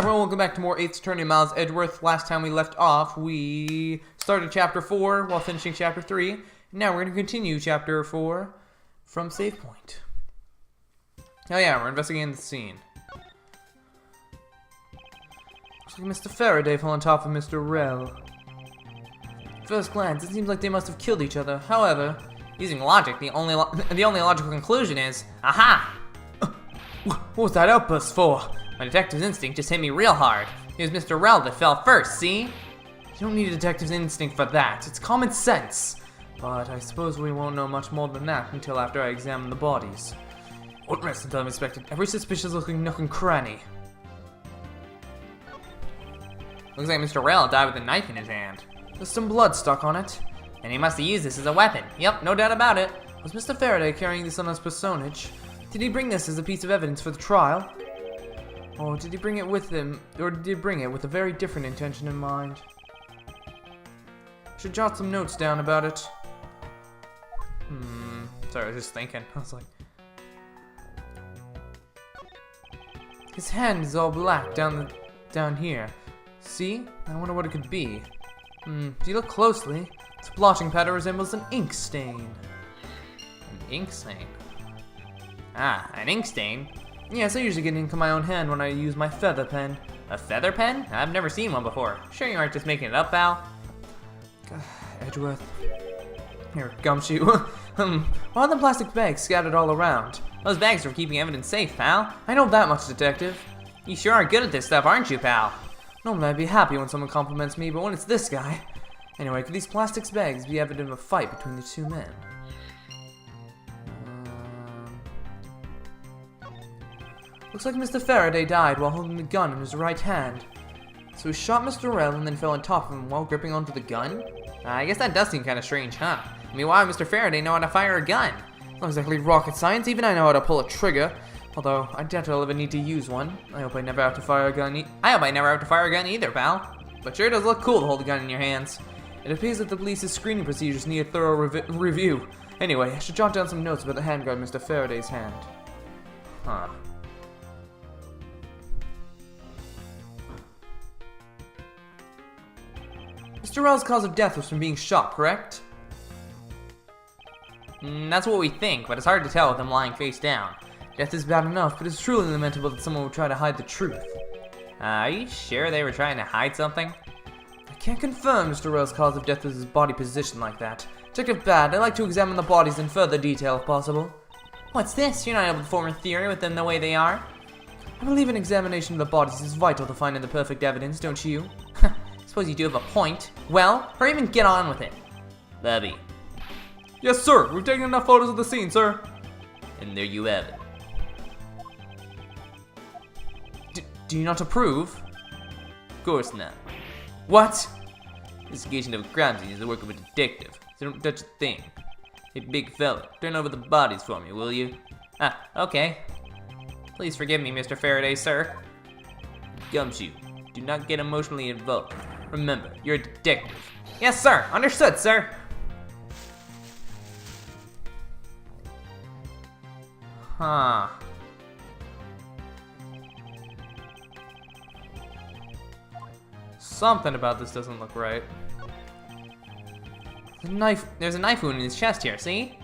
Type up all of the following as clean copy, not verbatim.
everyone, welcome back to more 8th Attorney Miles Edgeworth. Last time we left off, we started Chapter 4 while finishing Chapter 3. Now we're going to continue Chapter 4 from save point. Oh yeah, we're investigating the scene. Looks like Mr. Faraday fell on top of Mr. Rell. At first glance, it seems like they must have killed each other. However, using logic, the only logical conclusion is, aha! What was that outburst for? My detective's instinct just hit me real hard. It was Mr. Rell that fell first, see? You don't need a detective's instinct for that. It's common sense. But I suppose we won't know much more than that until after I examine the bodies. What rest until I've inspected every suspicious looking nook and cranny. Looks like Mr. Rell died with a knife in his hand. There's some blood stuck on it. And he must have used this as a weapon. Yep, no doubt about it. Was Mr. Faraday carrying this on his personage? Did he bring this as a piece of evidence for the trial? Or did he bring it with him, or did he bring it with a very different intention in mind? Should jot some notes down about it. Sorry, I was just thinking. I was like... His hand is all black down here. See? I wonder what it could be. If you look closely, this blotting pattern resembles an ink stain. An ink stain? Ah, an ink stain? Yes, I usually get ink on my own hand when I use my feather pen. A feather pen? I've never seen one before. Sure you aren't just making it up, pal? Edgeworth. Here, gumshoe. What are the plastic bags scattered all around? Those bags are for keeping evidence safe, pal. I know that much, detective. You sure are good at this stuff, aren't you, pal? Normally I'd be happy when someone compliments me, but when it's this guy... Anyway, could these plastic bags be evidence of a fight between the two men? Looks like Mr. Faraday died while holding the gun in his right hand. So he shot Mr. Rell and then fell on top of him while gripping onto the gun? I guess that does seem kind of strange, huh? I mean, why would Mr. Faraday know how to fire a gun? Not exactly rocket science, even I know how to pull a trigger. Although, I doubt I'll ever need to use one. I hope I never have to fire a gun either, pal. But sure does look cool to hold a gun in your hands. It appears that the police's screening procedures need a thorough review. Anyway, I should jot down some notes about the handguard in Mr. Faraday's hand. Huh. Mr. Rell's cause of death was from being shot, correct? That's what we think, but it's hard to tell with him lying face down. Death is bad enough, but it's truly lamentable that someone would try to hide the truth. Are you sure they were trying to hide something? I can't confirm Mr. Rell's cause of death was his body positioned like that. Detective Bad, I'd like to examine the bodies in further detail if possible. What's this? You're not able to form a theory with them the way they are? I believe an examination of the bodies is vital to finding the perfect evidence, don't you? Suppose you do have a point. Well, hurry and get on with it. Levy. Yes, sir. We've taken enough photos of the scene, sir. And there you have it. Do you not approve? Of course not. What? Investigation of a crime scene is the work of a detective, so don't touch a thing. Hey, big fella, turn over the bodies for me, will you? Ah, okay. Please forgive me, Mr. Faraday, sir. Gumshoe, do not get emotionally involved. Remember, you're a detective. Yes, sir. Understood, sir. Huh. Something about this doesn't look right. The knife. There's a knife wound in his chest here, see?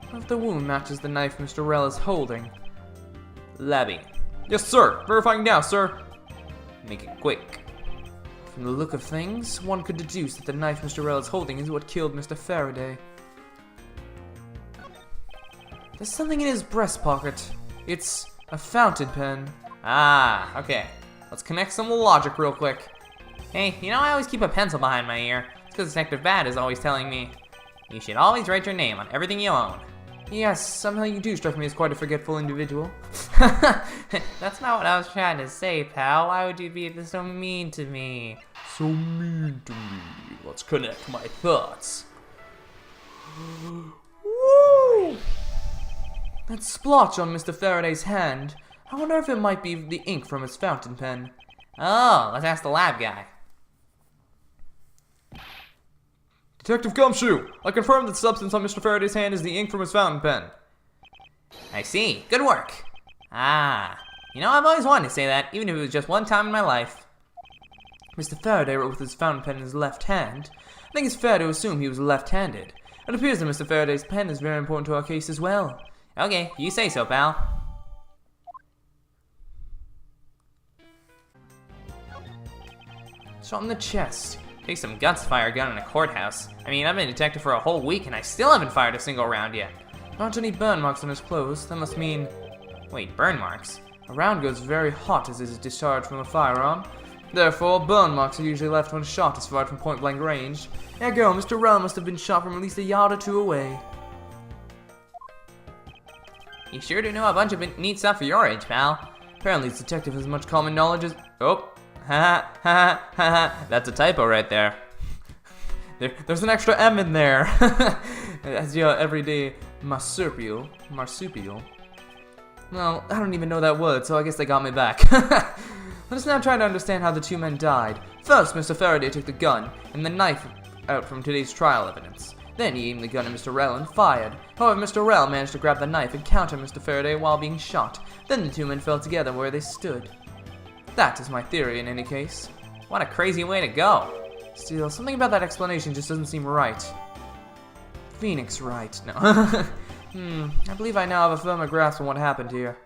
What if the wound matches the knife Mr. Rell is holding? Labby. Yes, sir. Verifying now, sir. Make it quick. From the look of things, one could deduce that the knife Mr. Rell is holding is what killed Mr. Faraday. There's something in his breast pocket. It's a fountain pen. Ah, okay. Let's connect some logic real quick. Hey, you know I always keep a pencil behind my ear. It's because Detective Bad is always telling me, you should always write your name on everything you own. Yes, somehow you do strike me as quite a forgetful individual. That's not what I was trying to say, pal. Why would you be so mean to me? So mean to me. Let's connect my thoughts. Woo! That splotch on Mr. Faraday's hand. I wonder if it might be the ink from his fountain pen. Oh, let's ask the lab guy. Detective Gumshoe, I confirm that the substance on Mr. Faraday's hand is the ink from his fountain pen. I see. Good work. Ah, You know, I've always wanted to say that, even if it was just one time in my life. Mr. Faraday wrote with his fountain pen in his left hand. I think it's fair to assume he was left-handed. It appears that Mr. Faraday's pen is very important to our case as well. Okay, you say so, pal. Shot in the chest. Takes some guts to fire a gun in a courthouse. I mean, I've been a detective for a whole week and I still haven't fired a single round yet. Not any burn marks on his clothes. That must mean... Wait, burn marks? A round goes very hot as it is discharged from a firearm. Therefore, burn marks are usually left when a shot is fired from point-blank range. Ergo, Mr. Rell must have been shot from at least a yard or two away. You sure do know a bunch of neat stuff for your age, pal. Apparently, this detective has as much common knowledge as... Oh, ha ha ha ha ha. That's a typo right there. There's an extra M in there. As your everyday marsupial. Well, I don't even know that word, so I guess they got me back. Let us now try to understand how the two men died. First, Mr. Faraday took the gun and the knife out from today's trial evidence. Then he aimed the gun at Mr. Rell and fired. However, Mr. Rell managed to grab the knife and counter Mr. Faraday while being shot. Then the two men fell together where they stood. That is my theory in any case. What a crazy way to go. Still, something about that explanation just doesn't seem right. Phoenix Wright. No. I believe I now have a firmer grasp on what happened here.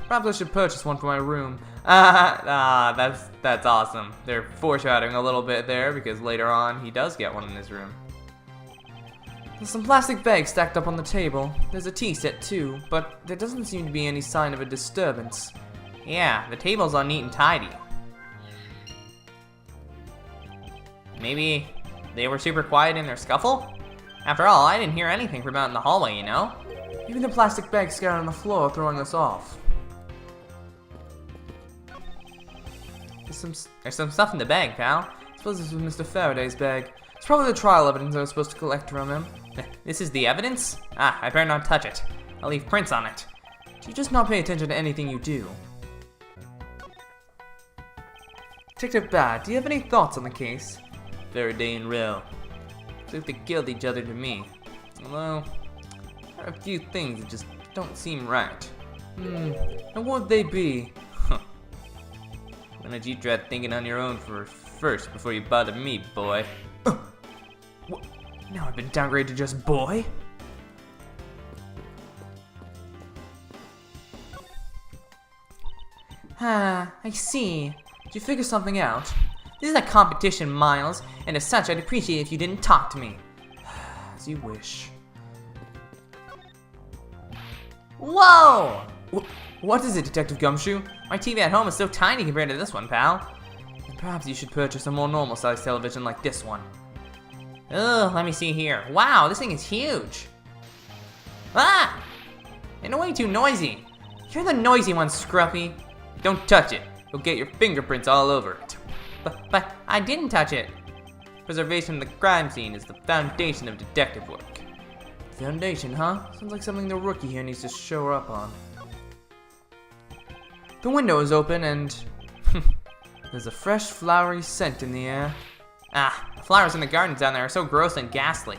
Perhaps I should purchase one for my room. That's awesome. They're foreshadowing a little bit there because later on he does get one in his room. There's some plastic bags stacked up on the table. There's a tea set too, but there doesn't seem to be any sign of a disturbance. Yeah, the table's all neat and tidy. Maybe they were super quiet in their scuffle? After all, I didn't hear anything from out in the hallway, you know? Even the plastic bags scattered on the floor throwing us off. There's some stuff in the bag, pal. I suppose this was Mr. Faraday's bag. It's probably the trial evidence I was supposed to collect from him. This is the evidence? Ah, I better not touch it. I'll leave prints on it. Do you just not pay attention to anything you do? Detective Bad, do you have any thoughts on the case? Faraday and Rell. Looks like they killed each other to me. Although, there are a few things that just don't seem right. And what would they be? Why don't you try thinking on your own first before you bother me, boy? Now I've been downgraded to just boy? I see. Did you figure something out? This is a competition, Miles, and as such, I'd appreciate it if you didn't talk to me. As you wish. Whoa! What is it, Detective Gumshoe? My TV at home is so tiny compared to this one, pal. And perhaps you should purchase a more normal-sized television like this one. Ugh, let me see here. Wow, this thing is huge. Ah! And way too noisy. You're the noisy one, Scruffy. Don't touch it. You'll get your fingerprints all over it. But I didn't touch it. Preservation of the crime scene is the foundation of detective work. Foundation, huh? Sounds like something the rookie here needs to show up on. The window is open and there's a fresh flowery scent in the air. Ah, the flowers in the gardens down there are so gross and ghastly.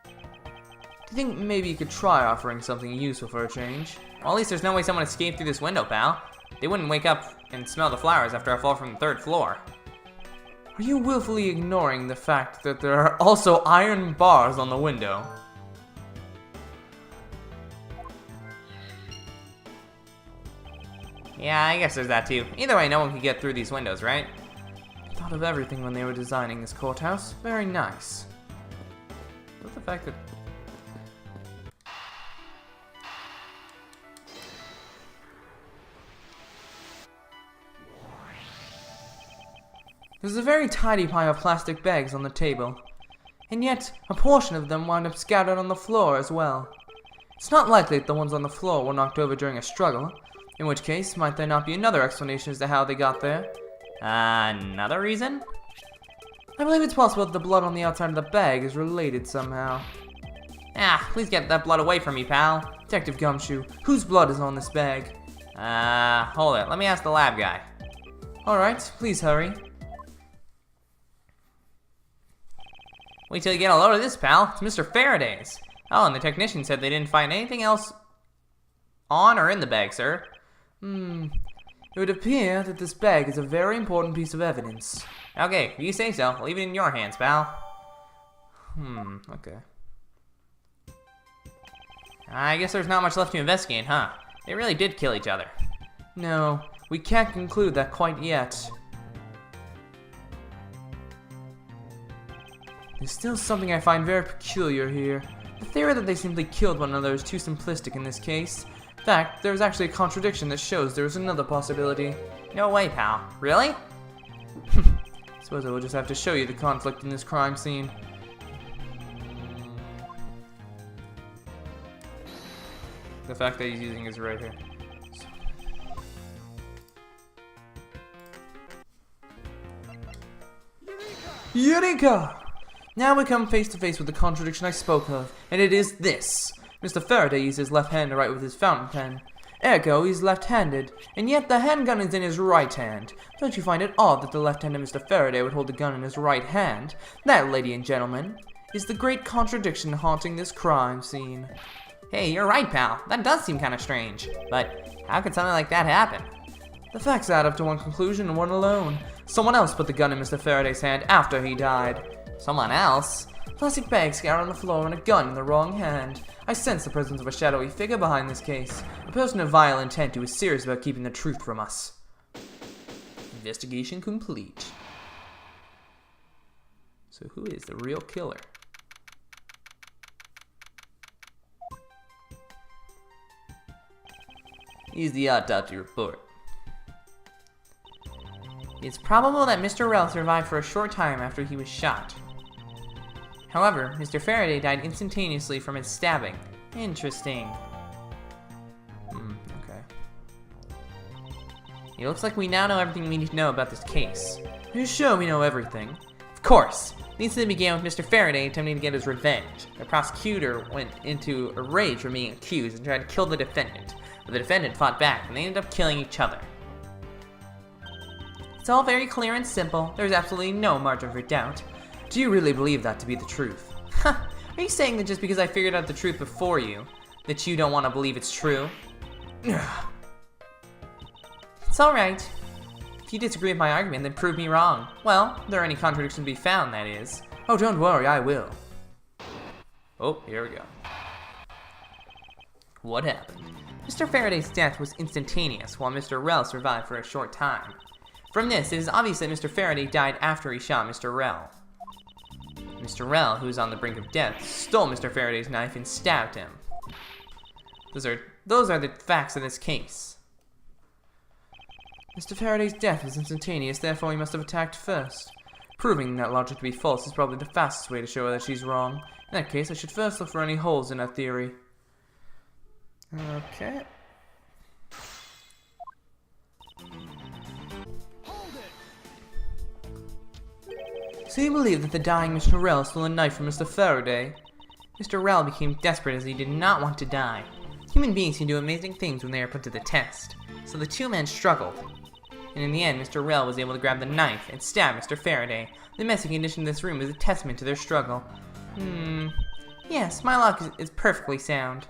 Do you think maybe you could try offering something useful for a change? Well, at least there's no way someone escaped through this window, pal. They wouldn't wake up and smell the flowers after I fall from the 3rd floor. Are you willfully ignoring the fact that there are also iron bars on the window? Yeah, I guess there's that too. Either way, no one can get through these windows, right? Thought of everything when they were designing this courthouse. Very nice. But the fact that... There's a very tidy pile of plastic bags on the table. And yet, a portion of them wound up scattered on the floor as well. It's not likely that the ones on the floor were knocked over during a struggle. In which case, might there not be another explanation as to how they got there? Another reason? I believe it's possible that the blood on the outside of the bag is related somehow. Ah, please get that blood away from me, pal. Detective Gumshoe, whose blood is on this bag? Hold it. Let me ask the lab guy. Alright, please hurry. Wait till you get a load of this, pal. It's Mr. Faraday's. Oh, and the technician said they didn't find anything else On or in the bag, sir? It would appear that this bag is a very important piece of evidence. Okay, if you say so. I'll leave it in your hands, pal. Okay. I guess there's not much left to investigate, huh? They really did kill each other. No, we can't conclude that quite yet. There's still something I find very peculiar here. The theory that they simply killed one another is too simplistic in this case. In fact, there's actually a contradiction that shows there is another possibility. No way, pal. Really? Suppose I will just have to show you the conflict in this crime scene. The fact that he's using his right here. Eureka! Now we come face to face with the contradiction I spoke of, and it is this. Mr. Faraday uses his left hand to write with his fountain pen. Ergo, he's left-handed, and yet the handgun is in his right hand. Don't you find it odd that the left-handed Mr. Faraday would hold the gun in his right hand? That, ladies and gentlemen, is the great contradiction haunting this crime scene. Hey, you're right, pal. That does seem kind of strange. But how could something like that happen? The facts add up to one conclusion and one alone. Someone else put the gun in Mr. Faraday's hand after he died. Someone else? Plastic bag scattered on the floor and a gun in the wrong hand. I sense the presence of a shadowy figure behind this case. A person of vile intent who is serious about keeping the truth from us. Investigation complete. So who is the real killer? Here's the autopsy report. It's probable that Mr. Rell survived for a short time after he was shot. However, Mr. Faraday died instantaneously from his stabbing. Interesting. Okay. It looks like we now know everything we need to know about this case. Are you sure we know everything? Of course! The incident began with Mr. Faraday attempting to get his revenge. The prosecutor went into a rage from being accused and tried to kill the defendant. But the defendant fought back, and they ended up killing each other. It's all very clear and simple. There's absolutely no margin for doubt. Do you really believe that to be the truth? Are you saying that just because I figured out the truth before you, that you don't want to believe it's true? It's alright. If you disagree with my argument, then prove me wrong. Well, if there are any contradictions to be found, that is. Oh, don't worry, I will. Oh, here we go. What happened? Mr. Faraday's death was instantaneous, while Mr. Rell survived for a short time. From this, it is obvious that Mr. Faraday died after he shot Mr. Rell. Mr. Rell, who was on the brink of death, stole Mr. Faraday's knife and stabbed him. Those are the facts of this case. Mr. Faraday's death was instantaneous, therefore he must have attacked first. Proving that logic to be false is probably the fastest way to show her that she's wrong. In that case, I should first look for any holes in her theory. Okay. So you believe that the dying Mr. Rell stole a knife from Mr. Faraday? Mr. Rell became desperate as he did not want to die. Human beings can do amazing things when they are put to the test. So the two men struggled. And in the end, Mr. Rell was able to grab the knife and stab Mr. Faraday. The messy condition of this room is a testament to their struggle. Yes, my logic is perfectly sound.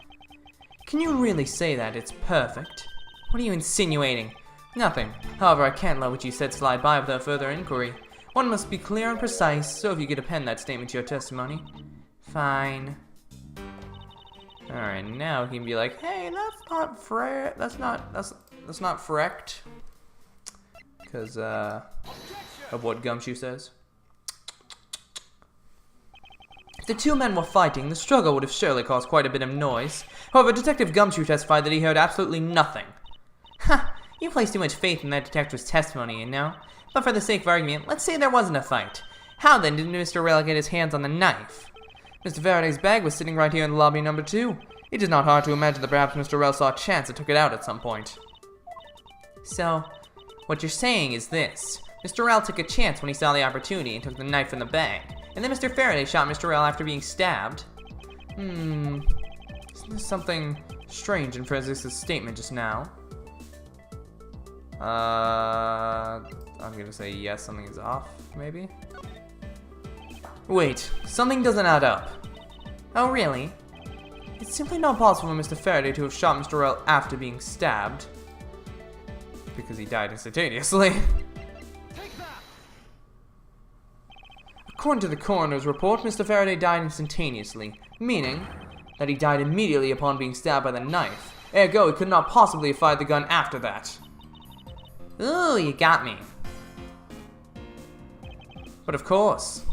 Can you really say that it's perfect? What are you insinuating? Nothing. However, I can't let what you said slide by without further inquiry. One must be clear and precise, so if you could append that statement to your testimony. Fine. Alright, now he can be like, hey, that's not correct. Because, of what Gumshoe says. If the two men were fighting, the struggle would have surely caused quite a bit of noise. However, Detective Gumshoe testified that he heard absolutely nothing. Ha! You place too much faith in that detective's testimony, you know? But for the sake of argument, let's say there wasn't a fight. How then did Mr. Rell get his hands on the knife? Mr. Faraday's bag was sitting right here in the lobby number 2. It is not hard to imagine that perhaps Mr. Rell saw a chance and took it out at some point. So, what you're saying is this. Mr. Rell took a chance when he saw the opportunity and took the knife from the bag. And then Mr. Faraday shot Mr. Rell after being stabbed. Isn't there something strange in Francis's statement just now? I'm gonna say yes, something is off, maybe? Wait, something doesn't add up. Oh, really? It's simply not possible for Mr. Faraday to have shot Mr. Rell after being stabbed. Because he died instantaneously. According to the coroner's report, Mr. Faraday died instantaneously, meaning that he died immediately upon being stabbed by the knife. Ergo, he could not possibly have fired the gun after that. Ooh, you got me. But of course.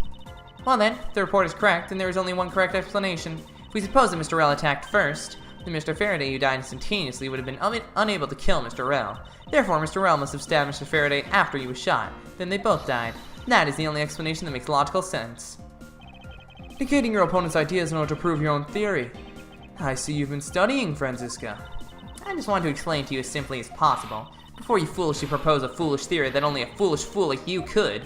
Well then, if the report is correct, then there is only one correct explanation. If we suppose that Mr. Rell attacked first, then Mr. Faraday, who died instantaneously, would have been unable to kill Mr. Rell. Therefore, Mr. Rell must have stabbed Mr. Faraday after he was shot. Then they both died. That is the only explanation that makes logical sense. Negating your opponent's ideas in order to prove your own theory. I see you've been studying, Franziska. I just want to explain to you as simply as possible, before you foolishly propose a foolish theory that only a foolish fool like you could.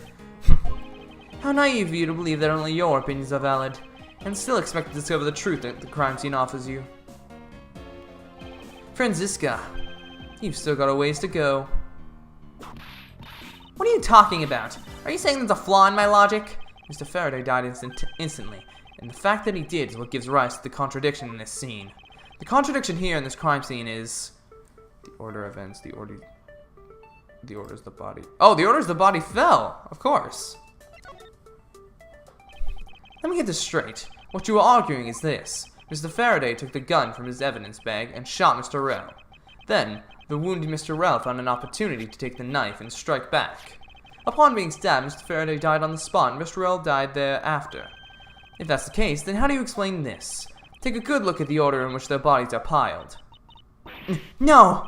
How naive of you to believe that only your opinions are valid, and still expect to discover the truth that the crime scene offers you. Franziska, you've still got a ways to go. What are you talking about? Are you saying there's a flaw in my logic? Mr. Faraday died instantly, and the fact that he did is what gives rise to the contradiction in this scene. The contradiction here in this crime scene is the order of events, the order is the body. Oh, the order is the body fell, of course. Let me get this straight. What you are arguing is this. Mr. Faraday took the gun from his evidence bag and shot Mr. Rell. Then, the wounded Mr. Rell found an opportunity to take the knife and strike back. Upon being stabbed, Mr. Faraday died on the spot and Mr. Rell died thereafter. If that's the case, then how do you explain this? Take a good look at the order in which their bodies are piled. No!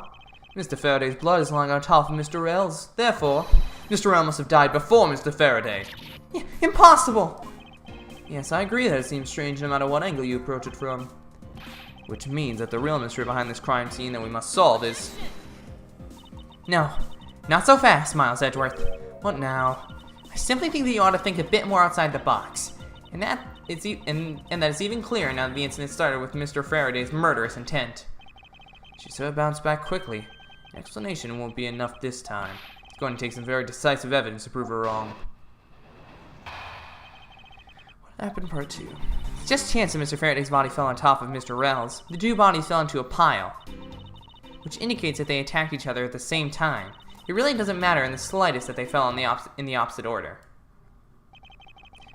Mr. Faraday's blood is lying on top of Mr. Rell's. Therefore, Mr. Rell must have died before Mr. Faraday. Impossible! Yes, I agree that it seems strange no matter what angle you approach it from. Which means that the real mystery behind this crime scene that we must solve is... No, not so fast, Miles Edgeworth. What now? I simply think that you ought to think a bit more outside the box. And that it's even clearer now that the incident started with Mr. Faraday's murderous intent. She so bounced back quickly. An explanation won't be enough this time. It's going to take some very decisive evidence to prove her wrong. What happened in part 2? It's just chance that Mr. Faraday's body fell on top of Mr. Rell's. The two bodies fell into a pile, which indicates that they attacked each other at the same time. It really doesn't matter in the slightest that they fell in the opposite order.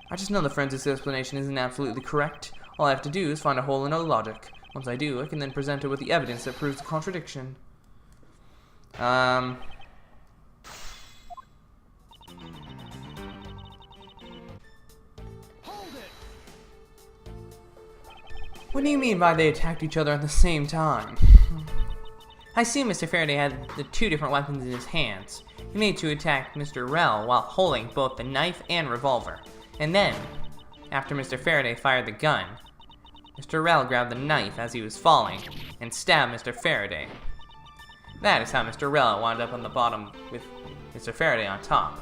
I just know the forensics explanation isn't absolutely correct. All I have to do is find a hole in her logic. Once I do, I can then present her with the evidence that proves the contradiction. What do you mean by they attacked each other at the same time? I see Mr. Faraday had the two different weapons in his hands. He made to attack Mr. Rell while holding both the knife and revolver. And then, after Mr. Faraday fired the gun, Mr. Rell grabbed the knife as he was falling and stabbed Mr. Faraday. That is how Mr. Rell wound up on the bottom with Mr. Faraday on top.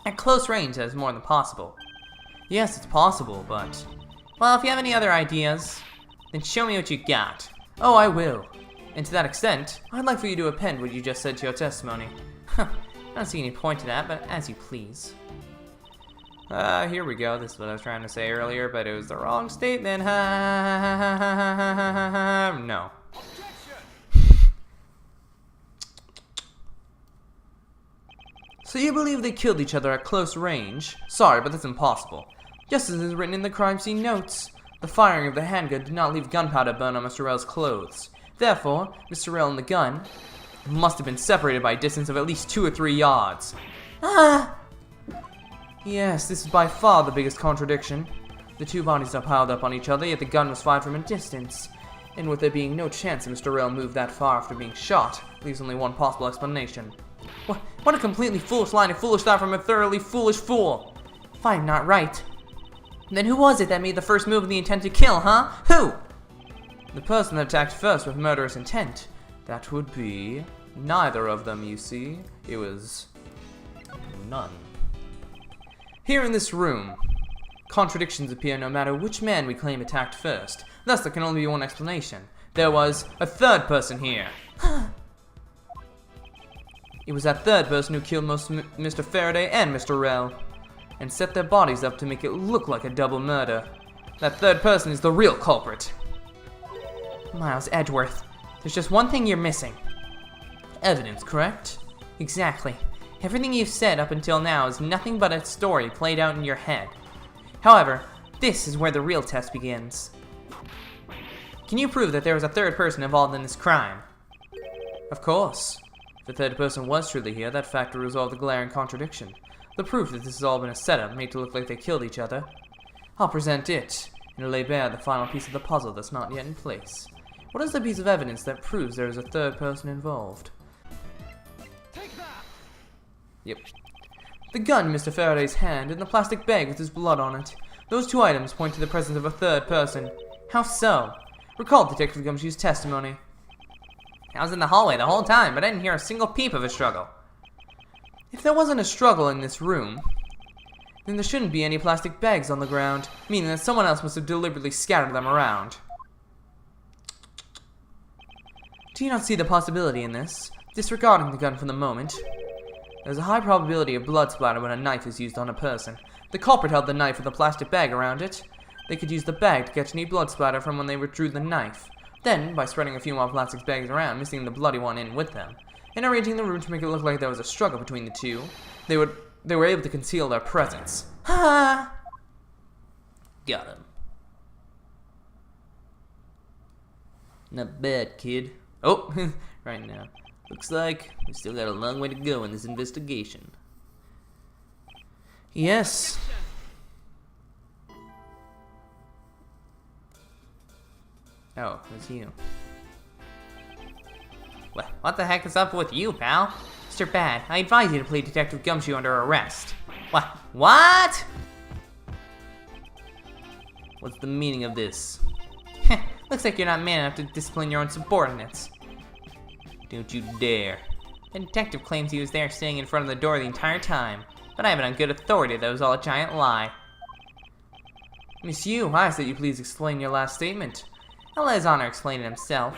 At close range, that is more than possible. Yes, it's possible, but... Well, if you have any other ideas, then show me what you got. Oh, I will. And to that extent, I'd like for you to append what you just said to your testimony. I don't see any point to that, but as you please. Here we go. This is what I was trying to say earlier, but it was the wrong statement. No. So you believe they killed each other at close range? Sorry, but that's impossible. Just as is written in the crime scene notes, the firing of the handgun did not leave gunpowder burn on Mr. Rell's clothes. Therefore, Mr. Rell and the gun must have been separated by a distance of at least 2 or 3 yards. Yes, this is by far the biggest contradiction. The two bodies are piled up on each other, yet the gun was fired from a distance. And with there being no chance that Mr. Rell moved that far after being shot, leaves only one possible explanation. What a completely foolish line of foolish thought from a thoroughly foolish fool! If I'm not right, then who was it that made the first move with the intent to kill, huh? Who? The person that attacked first with murderous intent. That would be neither of them, you see. It was none. Here in this room, contradictions appear no matter which man we claim attacked first. Thus, there can only be one explanation. There was a third person here. It was that third person who killed Mr. Faraday and Mr. Rell, and set their bodies up to make it look like a double murder. That third person is the real culprit. Miles Edgeworth, there's just one thing you're missing. Evidence, correct? Exactly. Everything you've said up until now is nothing but a story played out in your head. However, this is where the real test begins. Can you prove that there was a third person involved in this crime? Of course. If the third person was truly here, that fact would resolve the glaring contradiction. The proof that this has all been a setup, made to look like they killed each other. I'll present it, and lay bare the final piece of the puzzle that's not yet in place. What is the piece of evidence that proves there is a third person involved? Take that! Yep. The gun in Mr. Faraday's hand and the plastic bag with his blood on it. Those two items point to the presence of a third person. How so? Recall Detective Gumshoe's testimony. I was in the hallway the whole time, but I didn't hear a single peep of a struggle. If there wasn't a struggle in this room, then there shouldn't be any plastic bags on the ground, meaning that someone else must have deliberately scattered them around. Do you not see the possibility in this? Disregarding the gun for the moment. There's a high probability of blood splatter when a knife is used on a person. The culprit held the knife with a plastic bag around it. They could use the bag to catch any blood splatter from when they withdrew the knife. Then, by spreading a few more plastic bags around, mixing the bloody one in with them, and arranging the room to make it look like there was a struggle between the two, they were able to conceal their presence. Ha! Got him. Not bad, kid. Oh, right now. Looks like we still got a long way to go in this investigation. Yes. Oh, it's you. What the heck is up with you, pal? Mr. Bad, I advise you to plead Detective Gumshoe under arrest. What? What's the meaning of this? Looks like you're not man enough to discipline your own subordinates. Don't you dare. The detective claims he was there sitting in front of the door the entire time, but I have it on good authority that it was all a giant lie. Miss Yu, I ask that you please explain your last statement. I'll let his honor explain it himself.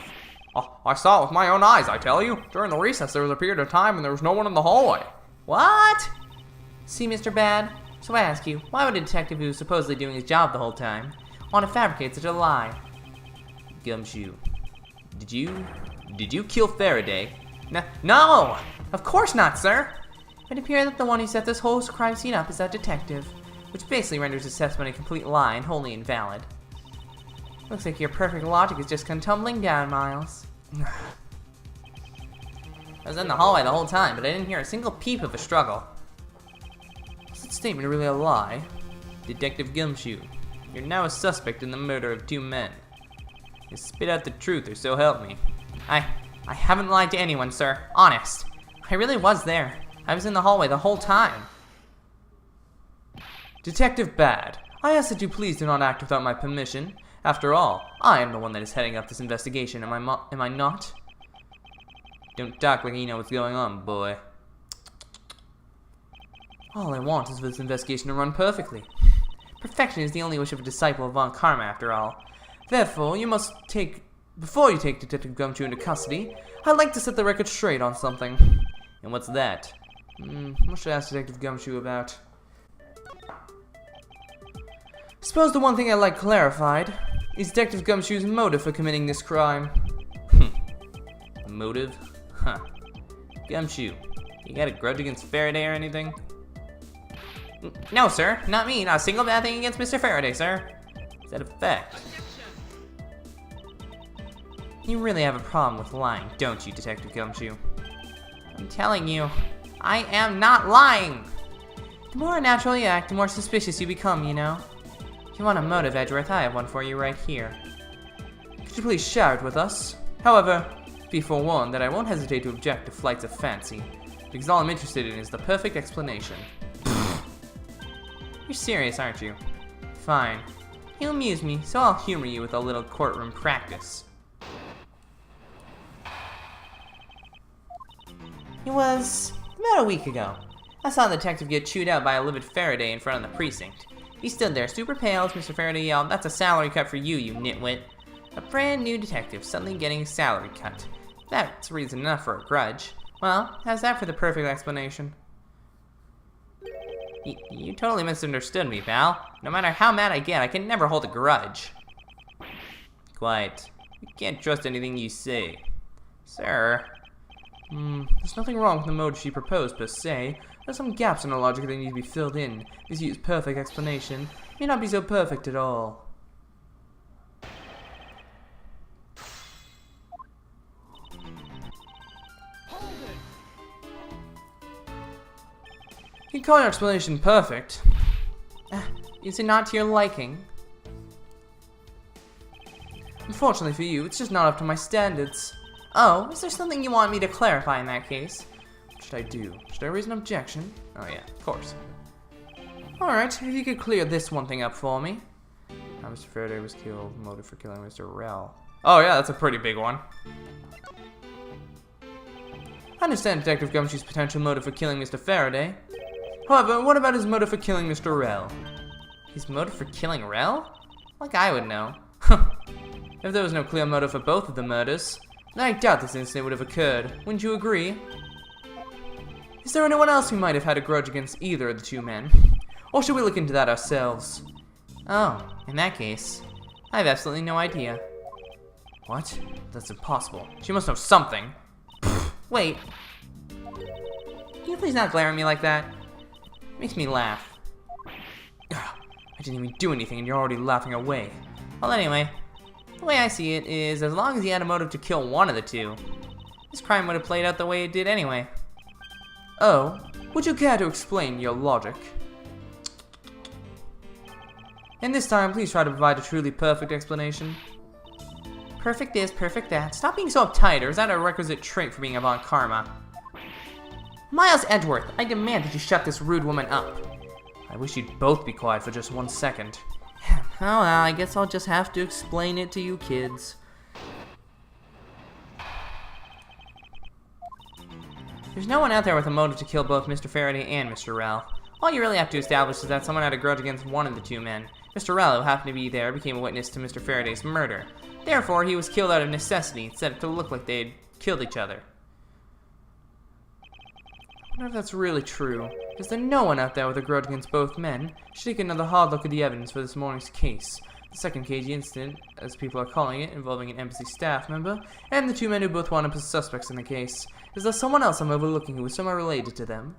I saw it with my own eyes, I tell you. During the recess, there was a period of time when there was no one in the hallway. What? See, Mr. Bad? So I ask you, why would a detective who was supposedly doing his job the whole time want to fabricate such a lie? Gumshoe, did you kill Faraday? No! Of course not, sir! It appears that the one who set this whole crime scene up is that detective, which basically renders his testimony a complete lie and wholly invalid. Looks like your perfect logic is just come tumbling down, Miles. I was in the hallway the whole time, but I didn't hear a single peep of a struggle. Is that statement really a lie? Detective Gumshoe, you're now a suspect in the murder of 2 men. You spit out the truth, or so help me. I haven't lied to anyone, sir. Honest. I really was there. I was in the hallway the whole time. Detective Bad, I ask that you please do not act without my permission. After all, I am the one that is heading up this investigation, am I not? Don't talk like you know what's going on, boy. All I want is for this investigation to run perfectly. Perfection is the only wish of a disciple of Von Karma, after all. Therefore, before you take Detective Gumshoe into custody, I'd like to set the record straight on something. And what's that? What should I ask Detective Gumshoe about? Suppose the one thing I'd like clarified is Detective Gumshoe's motive for committing this crime. Motive? Huh. Gumshoe, you got a grudge against Faraday or anything? No, sir. Not me. Not a single bad thing against Mr. Faraday, sir. Is that a fact? You really have a problem with lying, don't you, Detective Gumshoe? I'm telling you, I am not lying! The more unnatural you act, the more suspicious you become, you know? If you want a motive, Edgeworth, I have one for you right here. Could you please share it with us? However, be forewarned that I won't hesitate to object to flights of fancy, because all I'm interested in is the perfect explanation. You're serious, aren't you? Fine. You amuse me, so I'll humor you with a little courtroom practice. It was about a week ago. I saw the detective get chewed out by a livid Faraday in front of the precinct. He stood there, super pale, as Mr. Faraday yelled, "That's a salary cut for you, you nitwit." A brand new detective suddenly getting a salary cut. That's reason enough for a grudge. Well, how's that for the perfect explanation? You totally misunderstood me, pal. No matter how mad I get, I can never hold a grudge. Quiet. You can't trust anything you say. Sir? There's nothing wrong with the motive she proposed, per se. There's some gaps in her logic that need to be filled in. This used perfect explanation may not be so perfect at all. Hold it! You can call your explanation perfect. Is it not to your liking? Unfortunately for you, it's just not up to my standards. Oh, is there something you want me to clarify in that case? What should I do? Should I raise an objection? Oh yeah, of course. Alright, if you could clear this one thing up for me. How Mr. Faraday was killed, motive for killing Mr. Rel. Oh yeah, that's a pretty big one. I understand Detective Gumshoe's potential motive for killing Mr. Faraday. However, what about his motive for killing Mr. Rel? His motive for killing Rel? Like I would know. If there was no clear motive for both of the murders, then I doubt this incident would have occurred. Wouldn't you agree? Is there anyone else who might have had a grudge against either of the two men? Or should we look into that ourselves? Oh, in that case, I have absolutely no idea. What? That's impossible. She must know something. Wait. Can you please not glare at me like that? It makes me laugh. Ugh, I didn't even do anything and you're already laughing away. Well, anyway, the way I see it is as long as he had a motive to kill one of the two, this crime would have played out the way it did anyway. Oh, would you care to explain your logic? And this time, please try to provide a truly perfect explanation. Perfect this, perfect that. Stop being so uptight, or is that a requisite trait for being avant karma? Miles Edgeworth, I demand that you shut this rude woman up. I wish you'd both be quiet for just 1 second. Oh well, I guess I'll just have to explain it to you kids. There's no one out there with a motive to kill both Mr. Faraday and Mr. Rel. All you really have to establish is that someone had a grudge against one of the two men. Mr. Rel, who happened to be there, became a witness to Mr. Faraday's murder. Therefore, he was killed out of necessity instead of to look like they had killed each other. I wonder if that's really true. Is there no one out there with a grudge against both men? Should take another hard look at the evidence for this morning's case. The second KG incident, as people are calling it, involving an embassy staff member, and the two men who both wound up as suspects in the case. Is there someone else I'm overlooking who is somehow related to them?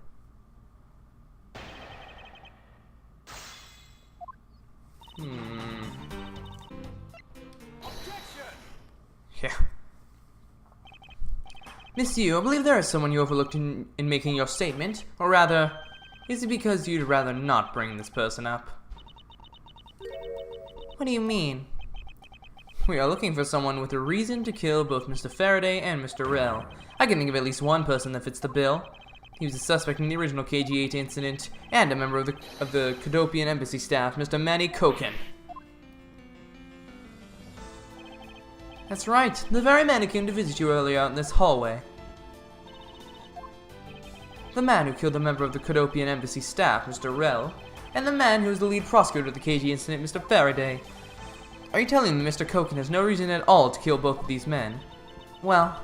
Yeah. Miss Yu, I believe there is someone you overlooked in making your statement. Or rather, is it because you'd rather not bring this person up? What do you mean? We are looking for someone with a reason to kill both Mr. Faraday and Mr. Rel. I can think of at least one person that fits the bill. He was a suspect in the original KG-8 incident, and a member of the Cadopian embassy staff, Mr. Manny Koken. That's right, the very man who came to visit you earlier out in this hallway. The man who killed a member of the Cadopian embassy staff, Mr. Rel, and the man who was the lead prosecutor of the KG incident, Mr. Faraday. Are you telling me Mr. Koken has no reason at all to kill both of these men? Well,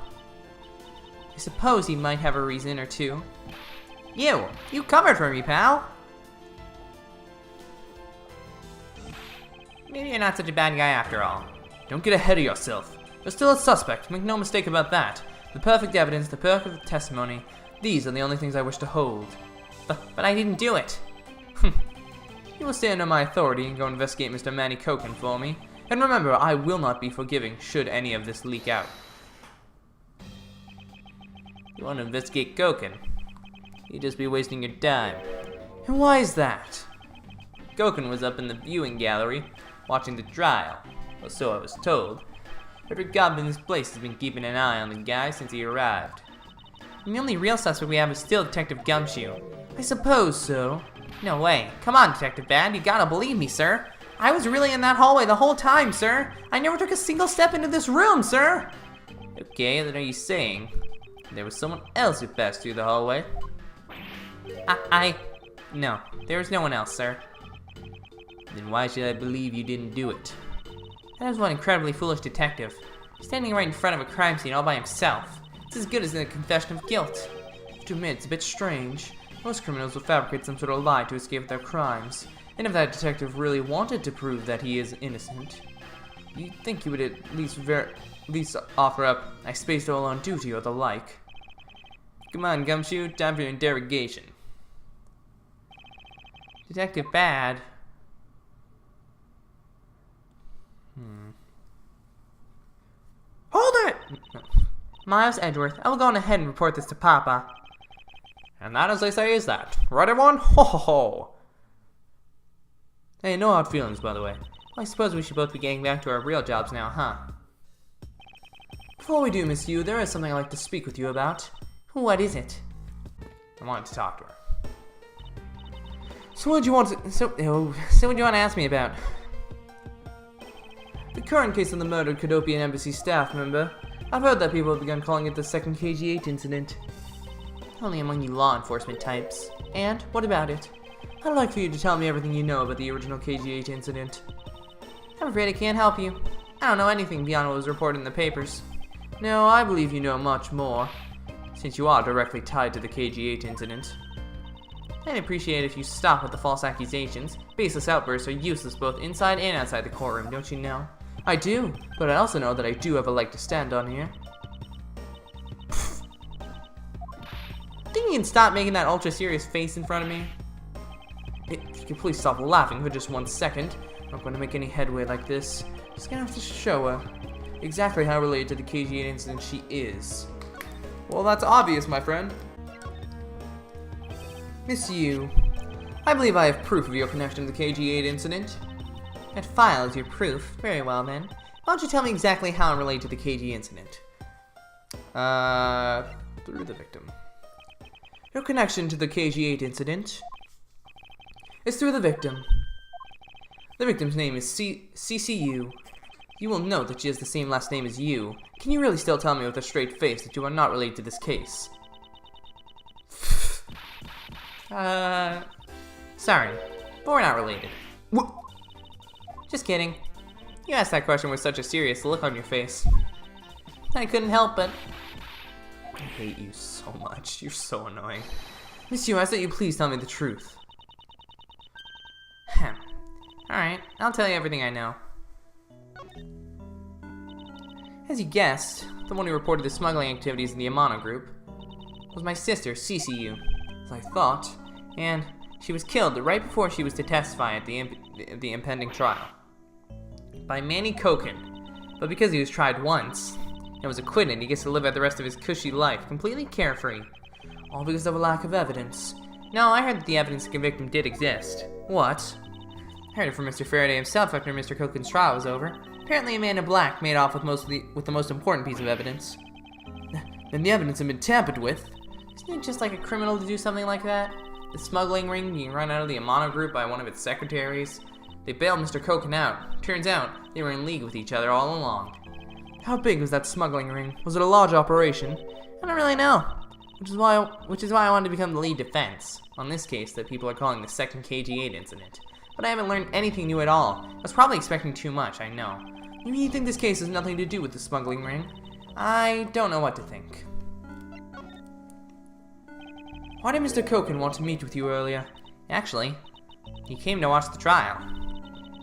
I suppose he might have a reason or two. You covered for me, pal. Maybe you're not such a bad guy after all. Don't get ahead of yourself. You're still a suspect, make no mistake about that. The perfect evidence, the perfect testimony, these are the only things I wish to hold. But I didn't do it. You will stay under my authority and go investigate Mr. Manny Koken for me. And remember, I will not be forgiving should any of this leak out. You want to investigate Koken? You'd just be wasting your time. And why is that? Koken was up in the viewing gallery, watching the trial. Or so I was told. Every gob in this place has been keeping an eye on the guy since he arrived. And the only real suspect we have is still Detective Gumshoe. I suppose so. No way. Come on, Detective Bad, you gotta believe me, sir. I was really in that hallway the whole time, sir. I never took a single step into this room, sir. Okay, then are you saying there was someone else who passed through the hallway? No, there was no one else, sir. Then why should I believe you didn't do it? That was one incredibly foolish detective, standing right in front of a crime scene all by himself. It's as good as a confession of guilt. To admit, it's a bit strange. Most criminals will fabricate some sort of lie to escape their crimes. And if that detective really wanted to prove that he is innocent, you'd think he would at least least offer up I spaced all on duty or the like. Come on, Gumshoe, time for your interrogation. Detective Bad. Hold it! No. Miles Edgeworth, I will go on ahead and report this to Papa. And that, as they say, is that. Right, everyone? Ho ho ho! Hey, no hard feelings, by the way. I suppose we should both be getting back to our real jobs now, huh? Before we do, Miss Yu, there is something I'd like to speak with you about. What is it? I wanted to talk to her. So what do you want to... So what do you want to ask me about? The current case of the murdered Cadopian Embassy staff member. I've heard that people have begun calling it the second KG-8 incident. Only among you law enforcement types. And, what about it? I'd like for you to tell me everything you know about the original KG-8 incident. I'm afraid I can't help you. I don't know anything beyond what was reported in the papers. No, I believe you know much more, since you are directly tied to the KG-8 incident. I'd appreciate it if you stop with the false accusations. Baseless outbursts are useless both inside and outside the courtroom, don't you know? I do, but I also know that I do have a leg to stand on here. Think you can stop making that ultra-serious face in front of me? If you could please stop laughing for just 1 second. I'm not going to make any headway like this. Just gonna have to show her exactly how related to the KG-8 incident she is. Well, that's obvious, my friend. Miss Yu, I believe I have proof of your connection to the KG-8 incident. That file is your proof. Very well, then. Why don't you tell me exactly how I'm related to the KG incident? Through the victim. Your connection to the KG-8 incident is through the victim. The victim's name is CCU. You will note that she has the same last name as you. Can you really still tell me with a straight face that you are not related to this case? Sorry, but we're not related. What? Just kidding. You asked that question with such a serious look on your face. I couldn't help it. I hate you so much. You're so annoying. Miss Yu, I ask that you please tell me the truth. Alright, I'll tell you everything I know. As you guessed, the one who reported the smuggling activities in the Amano group was my sister, CCU, as I thought, and she was killed right before she was to testify at the impending trial by Manny Koken. But because he was tried once and was acquitted, he gets to live out the rest of his cushy life completely carefree, all because of a lack of evidence. No, I heard that the evidence to convict him did exist. What? I heard it from Mr. Faraday himself after Mr. Koken's trial was over. Apparently Amanda Black made off with the most important piece of evidence. And the evidence had been tampered with. Isn't it just like a criminal to do something like that? The smuggling ring being run out of the Amano group by one of its secretaries. They bailed Mr. Koken out. Turns out, they were in league with each other all along. How big was that smuggling ring? Was it a large operation? I don't really know. Which is why I wanted to become the lead defense on this case that people are calling the second KG-8 incident. But I haven't learned anything new at all. I was probably expecting too much, I know. Maybe you think this case has nothing to do with the smuggling ring? I don't know what to think. Why did Mr. Koken want to meet with you earlier? Actually, he came to watch the trial.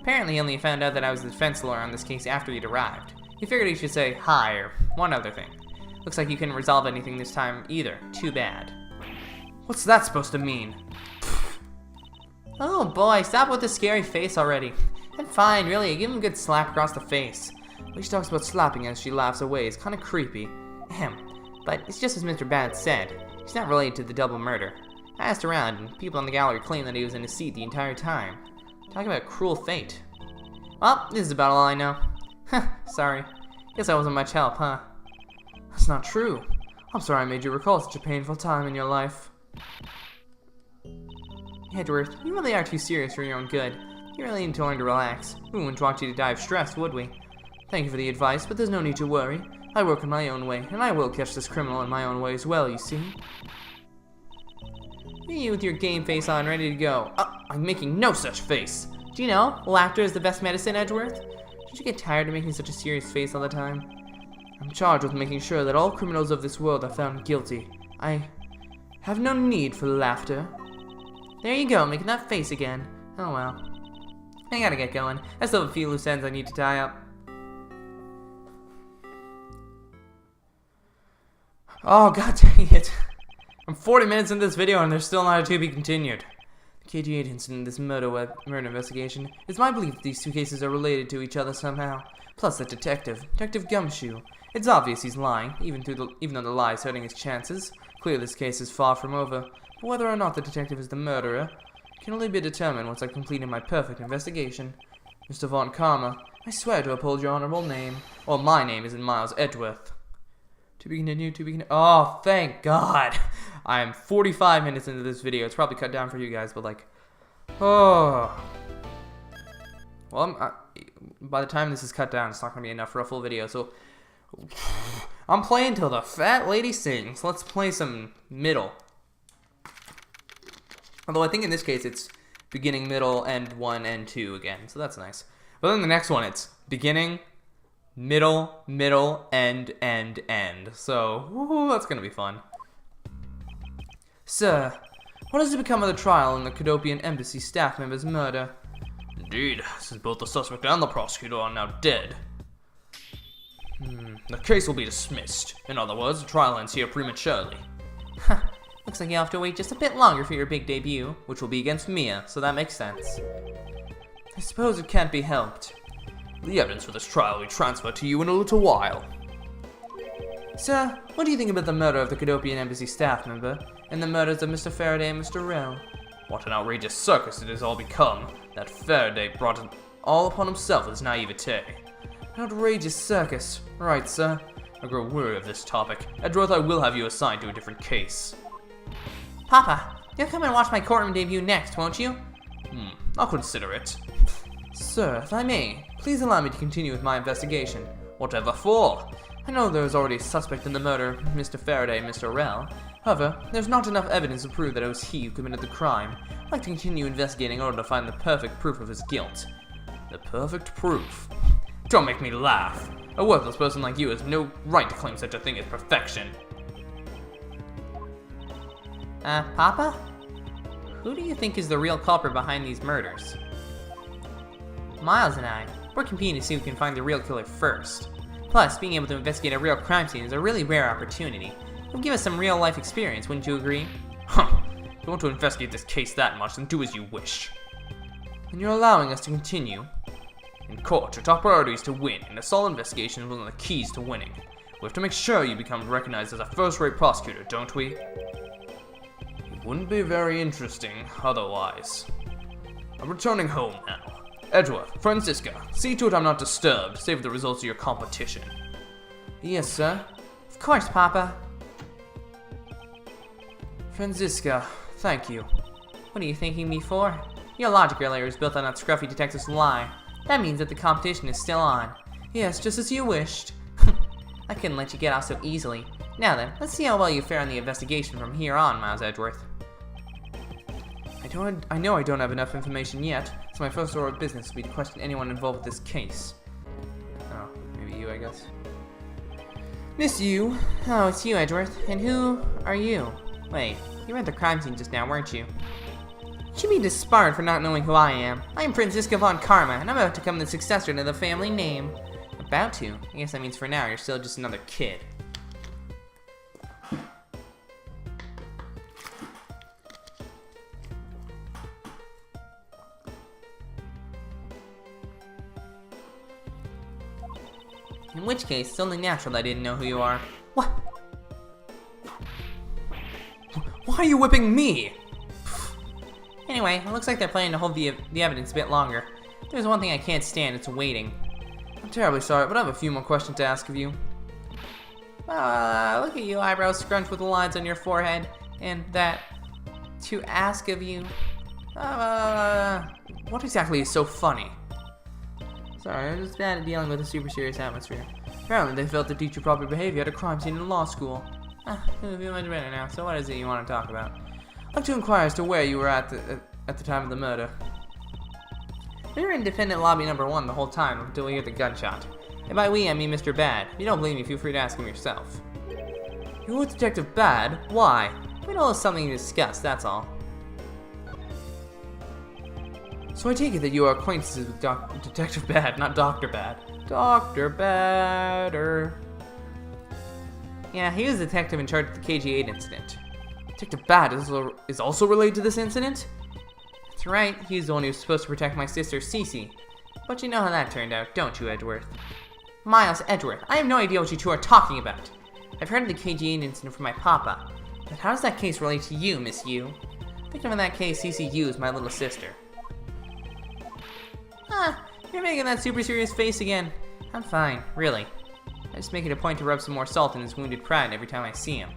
Apparently he only found out that I was the defense lawyer on this case after he'd arrived. He figured he should say hi or one other thing. Looks like you couldn't resolve anything this time either. Too bad. What's that supposed to mean? Oh boy, stop with the scary face already. And fine, really, give him a good slap across the face. When she talks about slapping as she laughs away is kind of creepy. Ahem. But it's just as Mr. Bad said. He's not related to the double murder. I asked around, and people in the gallery claim that he was in his seat the entire time. Talk about cruel fate. Well, this is about all I know. Huh, sorry. Guess I wasn't much help, huh? That's not true. I'm sorry I made you recall such a painful time in your life. Edgeworth, you really are too serious for your own good. You really need to learn to relax. We wouldn't want you to die of stress, would we? Thank you for the advice, but there's no need to worry. I work in my own way, and I will catch this criminal in my own way as well, you see. You with your game face on, ready to go. I'm making no such face. Do you know, laughter is the best medicine, Edgeworth? Did you get tired of making such a serious face all the time? I'm charged with making sure that all criminals of this world are found guilty. I have no need for laughter. There you go, making that face again. Oh well. I gotta get going. I still have a few loose ends I need to tie up. Oh, god dang it. I'm 40 minutes into this video and there's still not a to be continued. The KG agents in this murder investigation. It's my belief that these two cases are related to each other somehow. Plus that Detective Gumshoe. It's obvious he's lying, even though the lie is hurting his chances. Clearly this case is far from over. But whether or not the detective is the murderer can only be determined once I've completed my perfect investigation. Mr. Von Karma, I swear to uphold your honorable name. Well, my name isn't Miles Edgeworth. To be continued. Oh, thank God. I am 45 minutes into this video. It's probably cut down for you guys, but like, oh. Well, by the time this is cut down, it's not going to be enough for a full video, so I'm playing till the fat lady sings. Let's play some middle. Although I think in this case it's beginning, middle, end 1, end 2 again, so that's nice. But then the next one, it's beginning, middle, end. So, woohoo, that's gonna be fun. Sir, what has become of the trial in the Cadopian Embassy staff member's murder? Indeed, since both the suspect and the prosecutor are now dead. The case will be dismissed. In other words, the trial ends here prematurely. Looks like you have to wait just a bit longer for your big debut, which will be against Mia, so that makes sense. I suppose it can't be helped. The evidence for this trial will be transferred to you in a little while. Sir, what do you think about the murder of the Cadopian Embassy staff member, and the murders of Mr. Faraday and Mr. Rell? What an outrageous circus it has all become. That Faraday brought it all upon himself with his naivete. An outrageous circus. Right, sir. I grow weary of this topic. Edgeworth, I will have you assigned to a different case. Papa, you'll come and watch my courtroom debut next, won't you? I'll consider it. Sir, if I may, please allow me to continue with my investigation. Whatever for? I know there is already a suspect in the murder of Mr. Faraday and Mr. Rell. However, there's not enough evidence to prove that it was he who committed the crime. I'd like to continue investigating in order to find the perfect proof of his guilt. The perfect proof? Don't make me laugh. A worthless person like you has no right to claim such a thing as perfection. Papa? Who do you think is the real culprit behind these murders? Miles and I, we're competing to see who can find the real killer first. Plus, being able to investigate a real crime scene is a really rare opportunity. It will give us some real-life experience, wouldn't you agree? Huh. If you want to investigate this case that much, then do as you wish. And you're allowing us to continue? In court, your top priority is to win, and a solid investigation is one of the keys to winning. We have to make sure you become recognized as a first-rate prosecutor, don't we? It wouldn't be very interesting otherwise. I'm returning home now. Edgeworth, Francisca, see to it I'm not disturbed, save for the results of your competition. Yes, sir. Of course, Papa. Francisca, thank you. What are you thanking me for? Your logic earlier is built on that scruffy detective's lie. That means that the competition is still on. Yes, just as you wished. I couldn't let you get off so easily. Now then, let's see how well you fare on the investigation from here on, Miles Edgeworth. I know I don't have enough information yet, so my first order of business will be to question anyone involved with this case. Oh, maybe you, I guess. Miss you? Oh, it's you, Edgeworth. And who are you? Wait, you were at the crime scene just now, weren't you? You should be disbarred for not knowing who I am. I am Francisca Von Karma, and I'm about to become the successor to the family name. About to? I guess that means for now you're still just another kid. In which case, it's only natural that I didn't know who you are. What? Why are you whipping me? Anyway, it looks like they're planning to hold the evidence a bit longer. There's one thing I can't stand, it's waiting. I'm terribly sorry, but I have a few more questions to ask of you. Look at you, eyebrows scrunched with the lines on your forehead, and that to ask of you. What exactly is so funny? Sorry, I'm just bad at dealing with a super serious atmosphere. Apparently they failed to teach you proper behavior at a crime scene in law school. I feel much better now, so what is it you want to talk about? I'd like to inquire as to where you were at the time of the murder. We were in defendant lobby number 1 the whole time until we heard the gunshot. And by we, I mean Mr. Bad. If you don't believe me, feel free to ask him yourself. You were Detective Bad? Why? We know it's something to discuss, that's all. So I take it that you are acquaintances with Detective Bad, not Dr. Bad. Dr. Badder. Yeah, he was the detective in charge of the KG-8 incident. Detective Bad is also related to this incident? That's right, he's the one who was supposed to protect my sister, Cece. But you know how that turned out, don't you, Edgeworth? Miles, Edgeworth, I have no idea what you two are talking about. I've heard of the KG-8 incident from my papa. But how does that case relate to you, Miss Yu? Victim in that case, Cece Yu is my little sister. You're making that super serious face again. I'm fine, really. I just make it a point to rub some more salt in his wounded pride every time I see him.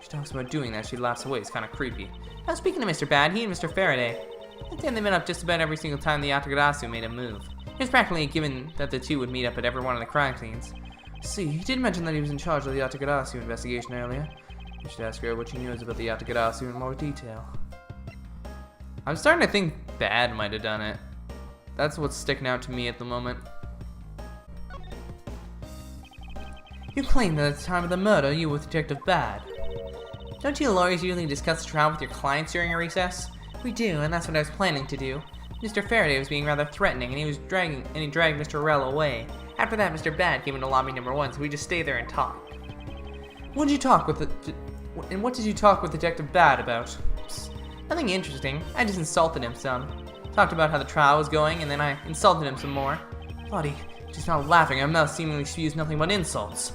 She talks about doing that, she laughs away, it's kinda creepy. Now speaking of Mr. Bad, he and Mr. Faraday, I think they've been up just about every single time the Yatagarasu made a move. It was practically a given that the two would meet up at every one of the crime scenes. See, he did mention that he was in charge of the Yatagarasu investigation earlier. You should ask her what she knows about the Yatagarasu in more detail. I'm starting to think Bad might have done it. That's what's sticking out to me at the moment. You claim that at the time of the murder, you were Detective Bad. Don't you lawyers usually discuss the trial with your clients during a recess? We do, and that's what I was planning to do. Mr. Faraday was being rather threatening, and he dragged Mr. Rell away. After that, Mr. Bad came into lobby number 1, so we just stayed there and talked. What did you talk with Detective Bad about? Psst, nothing interesting. I just insulted him some. Talked about how the trial was going, and then I insulted him some more. Buddy, she's not laughing. Her mouth seemingly spews nothing but insults.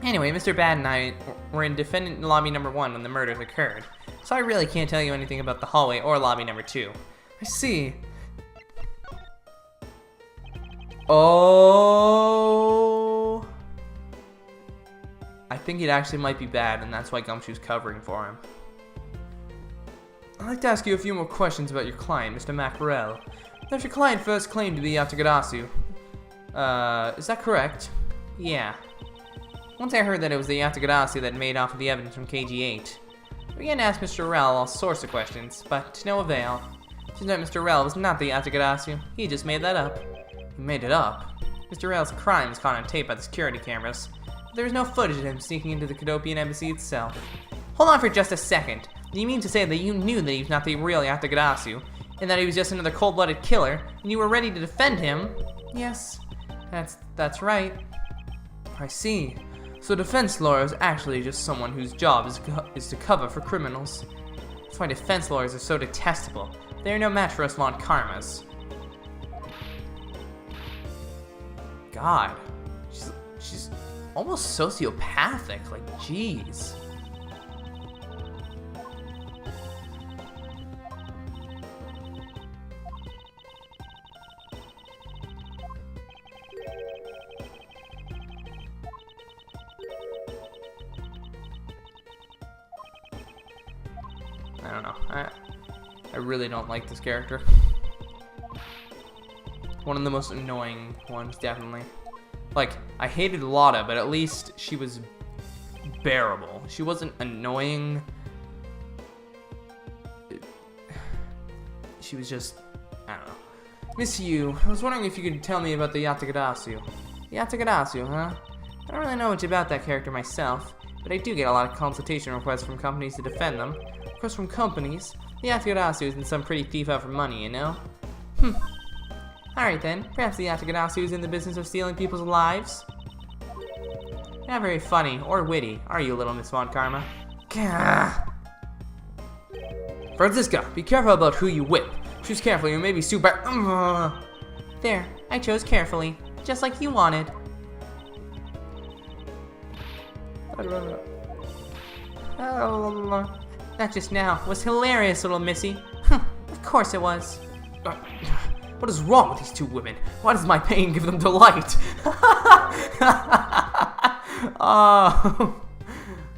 Anyway, Mr. Bad and I were in defendant lobby number 1 when the murders occurred, so I really can't tell you anything about the hallway or lobby number 2. I see. Oh. I think it actually might be Bad, and that's why Gumshoe's covering for him. I'd like to ask you a few more questions about your client, Mr. Mackerel. Now, if your client first claimed to be Yatagarasu, is that correct? Yeah. Once I heard that it was the Yatagarasu that made off with the evidence from KG-8, I began to ask Mr. Rell all sorts of questions, but to no avail. Turns out Mr. Rell was not the Yatagarasu. He just made that up. He made it up? Mr. Rell's crime was caught on tape by the security cameras, but there was no footage of him sneaking into the Cadopian embassy itself. Hold on for just a second. Do you mean to say that you knew that he was not the real Yatagarasu, and that he was just another cold-blooded killer, and you were ready to defend him? Yes, that's right. I see. So a defense lawyer is actually just someone whose job is to cover for criminals. That's why defense lawyers are so detestable. They are no match for us Von Karmas. God, she's almost sociopathic, like jeez. I don't know. I really don't like this character. One of the most annoying ones, definitely. Like, I hated Lotta, but at least she was bearable. She wasn't annoying. She was just, I don't know. Miss Yu, I was wondering if you could tell me about the Yatagarasu. Yatagarasu, huh? I don't really know much about that character myself, but I do get a lot of consultation requests from companies to defend them. Of course, from companies. The Yatagarasu isn't some pretty thief out for money, you know? Alright then, perhaps the Yatagarasu is in the business of stealing people's lives? You're not very funny or witty, are you, little Miss Von Karma? Gah. Franziska, be careful about who you whip. Choose carefully or maybe super. There, I chose carefully, just like you wanted. That just now was hilarious, little missy. Of course it was. What is wrong with these two women? Why does my pain give them delight?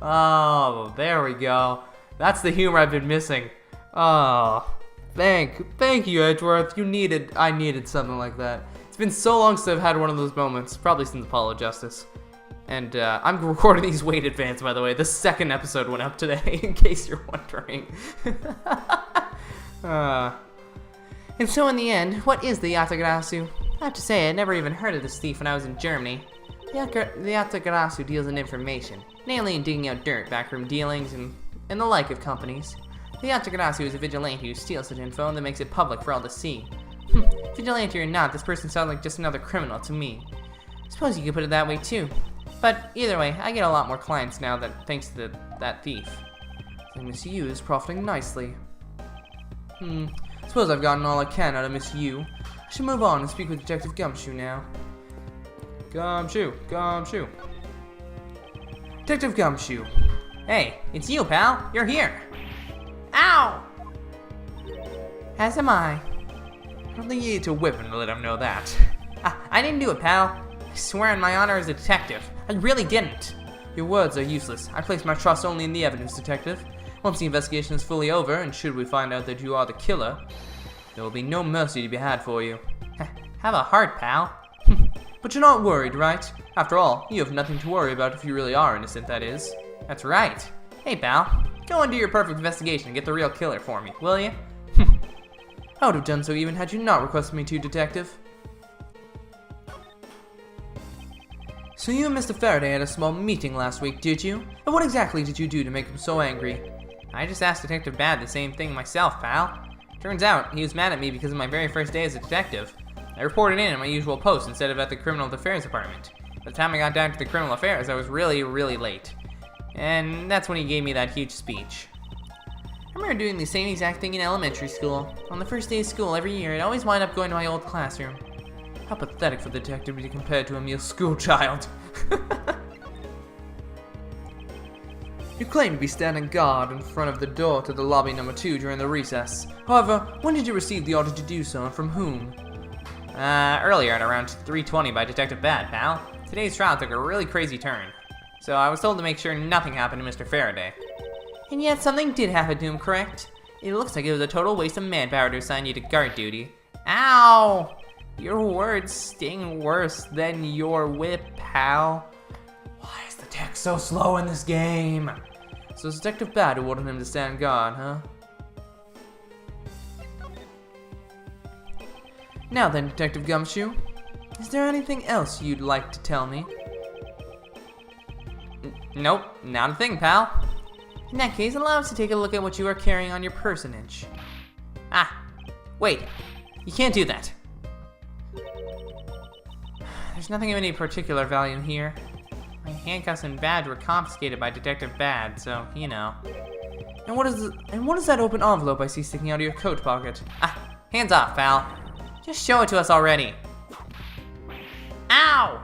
Oh, there we go. That's the humor I've been missing. Oh, thank you, Edgeworth. I needed something like that. It's been so long since I've had one of those moments, probably since Apollo Justice. And I'm recording these way in advance, by the way. The second episode went up today, in case you're wondering. And so in the end, what is the Yatagarasu? I have to say, I never even heard of this thief when I was in Germany. The Yatagarasu deals in information, mainly in digging out dirt, backroom dealings, and the like of companies. The Yatagarasu is a vigilante who steals such info and then makes it public for all to see. Vigilante or not, this person sounds like just another criminal to me. Suppose you could put it that way too. But either way, I get a lot more clients now thanks to that thief. So Miss Yu is profiting nicely. Suppose I've gotten all I can out of Miss Yu. I should move on and speak with Detective Gumshoe now. Gumshoe. Detective Gumshoe. Hey, it's you, pal. You're here. Ow! As am I. I don't think you need to whip him to let him know that. I didn't do it, pal. I swear on my honor as a detective. I really didn't. Your words are useless. I place my trust only in the evidence, Detective. Once the investigation is fully over, and should we find out that you are the killer, there will be no mercy to be had for you. Have a heart, pal. But you're not worried, right? After all, you have nothing to worry about if you really are innocent, that is. That's right. Hey, pal. Go and do your perfect investigation and get the real killer for me, will you? I would have done so even had you not requested me to, Detective. So you and Mr. Faraday had a small meeting last week, did you? And what exactly did you do to make him so angry? I just asked Detective Bad the same thing myself, pal. Turns out, he was mad at me because of my very first day as a detective. I reported in at my usual post instead of at the Criminal Affairs Department. By the time I got down to the Criminal Affairs, I was really, really late. And that's when he gave me that huge speech. I remember doing the same exact thing in elementary school. On the first day of school every year, I'd always wind up going to my old classroom. How pathetic for the detective to be compared to a mere schoolchild. You claim to be standing guard in front of the door to the lobby number 2 during the recess. However, when did you receive the order to do so and from whom? Earlier at around 3:20 by Detective Bad, pal. Today's trial took a really crazy turn. So I was told to make sure nothing happened to Mr. Faraday. And yet something did happen to him, correct? It looks like it was a total waste of manpower to assign you to guard duty. Ow! Your words sting worse than your whip, pal. Why is the text so slow in this game? So it's Detective Bad who ordered him to stand guard, huh? Now then, Detective Gumshoe, is there anything else you'd like to tell me? Nope, not a thing, pal. In that case, allow us to take a look at what you are carrying on your personage. Ah, wait, you can't do that. There's nothing of any particular value here. My handcuffs and badge were confiscated by Detective Bad, so, you know. And what is that open envelope I see sticking out of your coat pocket? Ah, hands off, pal. Just show it to us already. Ow!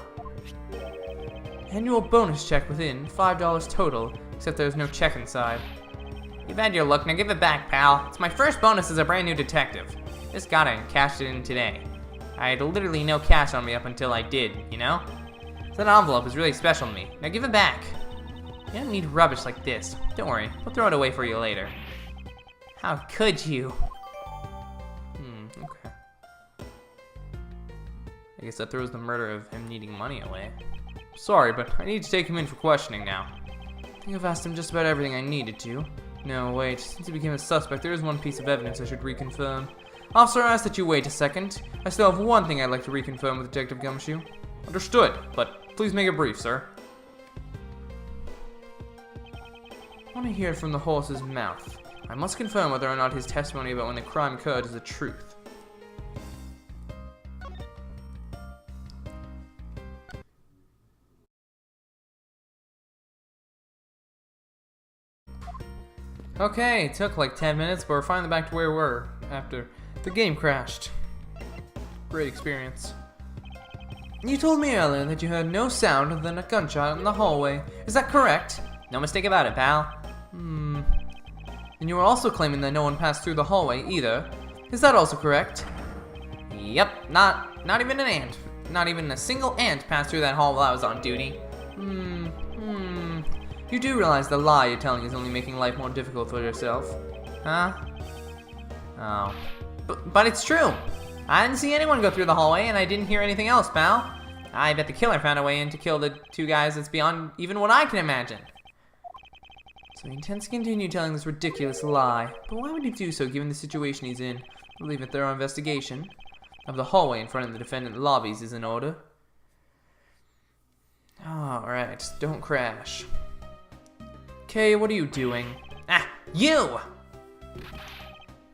Annual bonus check within, $5 total, except there's no check inside. You've had your look, now give it back, pal. It's my first bonus as a brand new detective. Just got it and cashed it in today. I had literally no cash on me up until I did, you know? So that envelope is really special to me. Now give it back. You don't need rubbish like this. Don't worry, we'll throw it away for you later. How could you? Okay. I guess that throws the murder of him needing money away. Sorry, but I need to take him in for questioning now. I think I've asked him just about everything I needed to. No, wait, since he became a suspect, there is one piece of evidence I should reconfirm. Officer, I ask that you wait a second. I still have one thing I'd like to reconfirm with Detective Gumshoe. Understood, but please make it brief, sir. I want to hear it from the horse's mouth. I must confirm whether or not his testimony about when the crime occurred is the truth. Okay, it took like 10 minutes, but we're finally back to where we were after the game crashed. Great experience. You told me earlier that you heard no sound other than a gunshot in the hallway. Is that correct? No mistake about it, pal. And you were also claiming that no one passed through the hallway either. Is that also correct? Yep, not even an ant. Not even a single ant passed through that hall while I was on duty. You do realize the lie you're telling is only making life more difficult for yourself, huh? Oh. But it's true. I didn't see anyone go through the hallway, and I didn't hear anything else, pal. I bet the killer found a way in to kill the two guys that's beyond even what I can imagine. So he intends to continue telling this ridiculous lie. But why would he do so given the situation he's in? I believe a thorough investigation of the hallway in front of the defendant lobbies is in order. Alright, don't crash. Okay, what are you doing? Ah, you!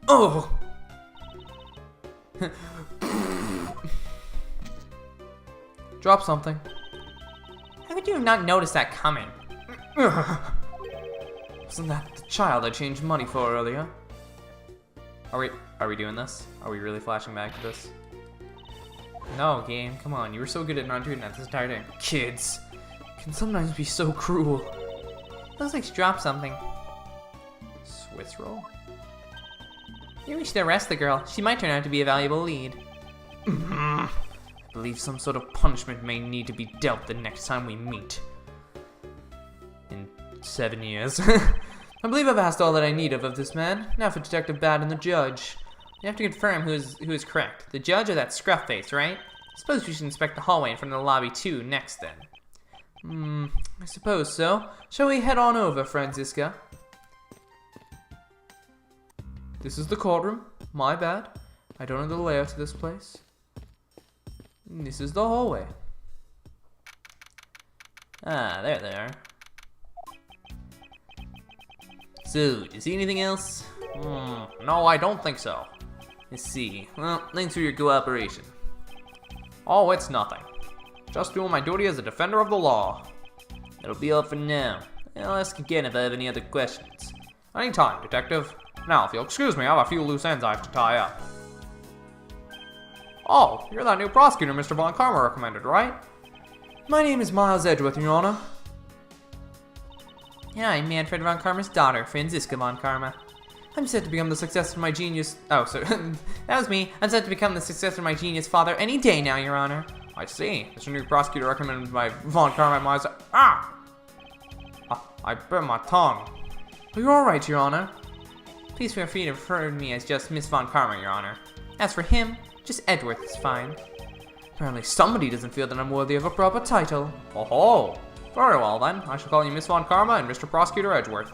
Oh! Drop something. How could do you not notice that coming? Wasn't that the child I changed money for earlier? Are we doing this? Are we really flashing back to this? No, game, come on. You were so good at not doing that this entire day. Kids can sometimes be so cruel. Looks like she dropped something. Swiss roll? Maybe we should arrest the girl. She might turn out to be a valuable lead. I believe some sort of punishment may need to be dealt the next time we meet. In 7 years. I believe I've asked all that I need of this man. Now for Detective Bad and the judge. You have to confirm who is correct. The judge or that scruff face, right? I suppose we should inspect the hallway in front of the lobby too next then. I suppose so. Shall we head on over, Franziska? This is the courtroom. My bad. I don't know the layout to this place. This is the hallway. Ah, there they are. So, do you see anything else? No, I don't think so. Let's see. Well, thanks for your cooperation. Oh, it's nothing. Just doing my duty as a defender of the law. That'll be all for now. I'll ask again if I have any other questions. Anytime, Detective. Now, if you'll excuse me, I have a few loose ends I have to tie up. Oh, you're that new prosecutor Mr. Von Karma recommended, right? My name is Miles Edgeworth, Your Honor. Yeah, I'm Manfred Von Karma's daughter, Franziska Von Karma. I'm set to become the successor of my genius... Oh, sorry. That was me. I'm set to become the successor of my genius father any day now, Your Honor. I see. Mr. New Prosecutor recommended by Von Karma Miles... Ah! I bit my tongue. Are you alright, Your Honor? Please feel free to refer to me as just Miss Von Karma, Your Honor. As for him, just Edgeworth is fine. Apparently somebody doesn't feel that I'm worthy of a proper title. Oh-ho! Very well then, I shall call you Miss Von Karma and Mr. Prosecutor Edgeworth.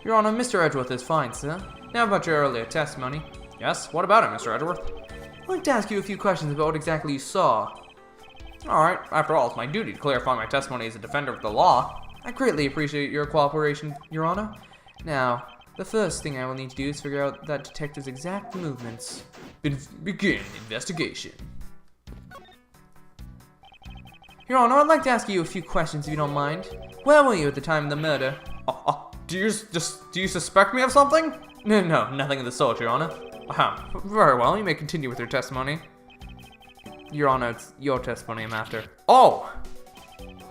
Your Honor, Mr. Edgeworth is fine, sir. Now about your earlier testimony. Yes, what about it, Mr. Edgeworth? I'd like to ask you a few questions about what exactly you saw. Alright, after all, it's my duty to clarify my testimony as a defender of the law. I greatly appreciate your cooperation, Your Honor. Now, the first thing I will need to do is figure out that detective's exact movements. Begin investigation. Your Honor, I'd like to ask you a few questions if you don't mind. Where were you at the time of the murder? Do you suspect me of something? No, nothing of the sort, Your Honor. Very well, you may continue with your testimony. Your Honor, it's your testimony I'm after. Oh,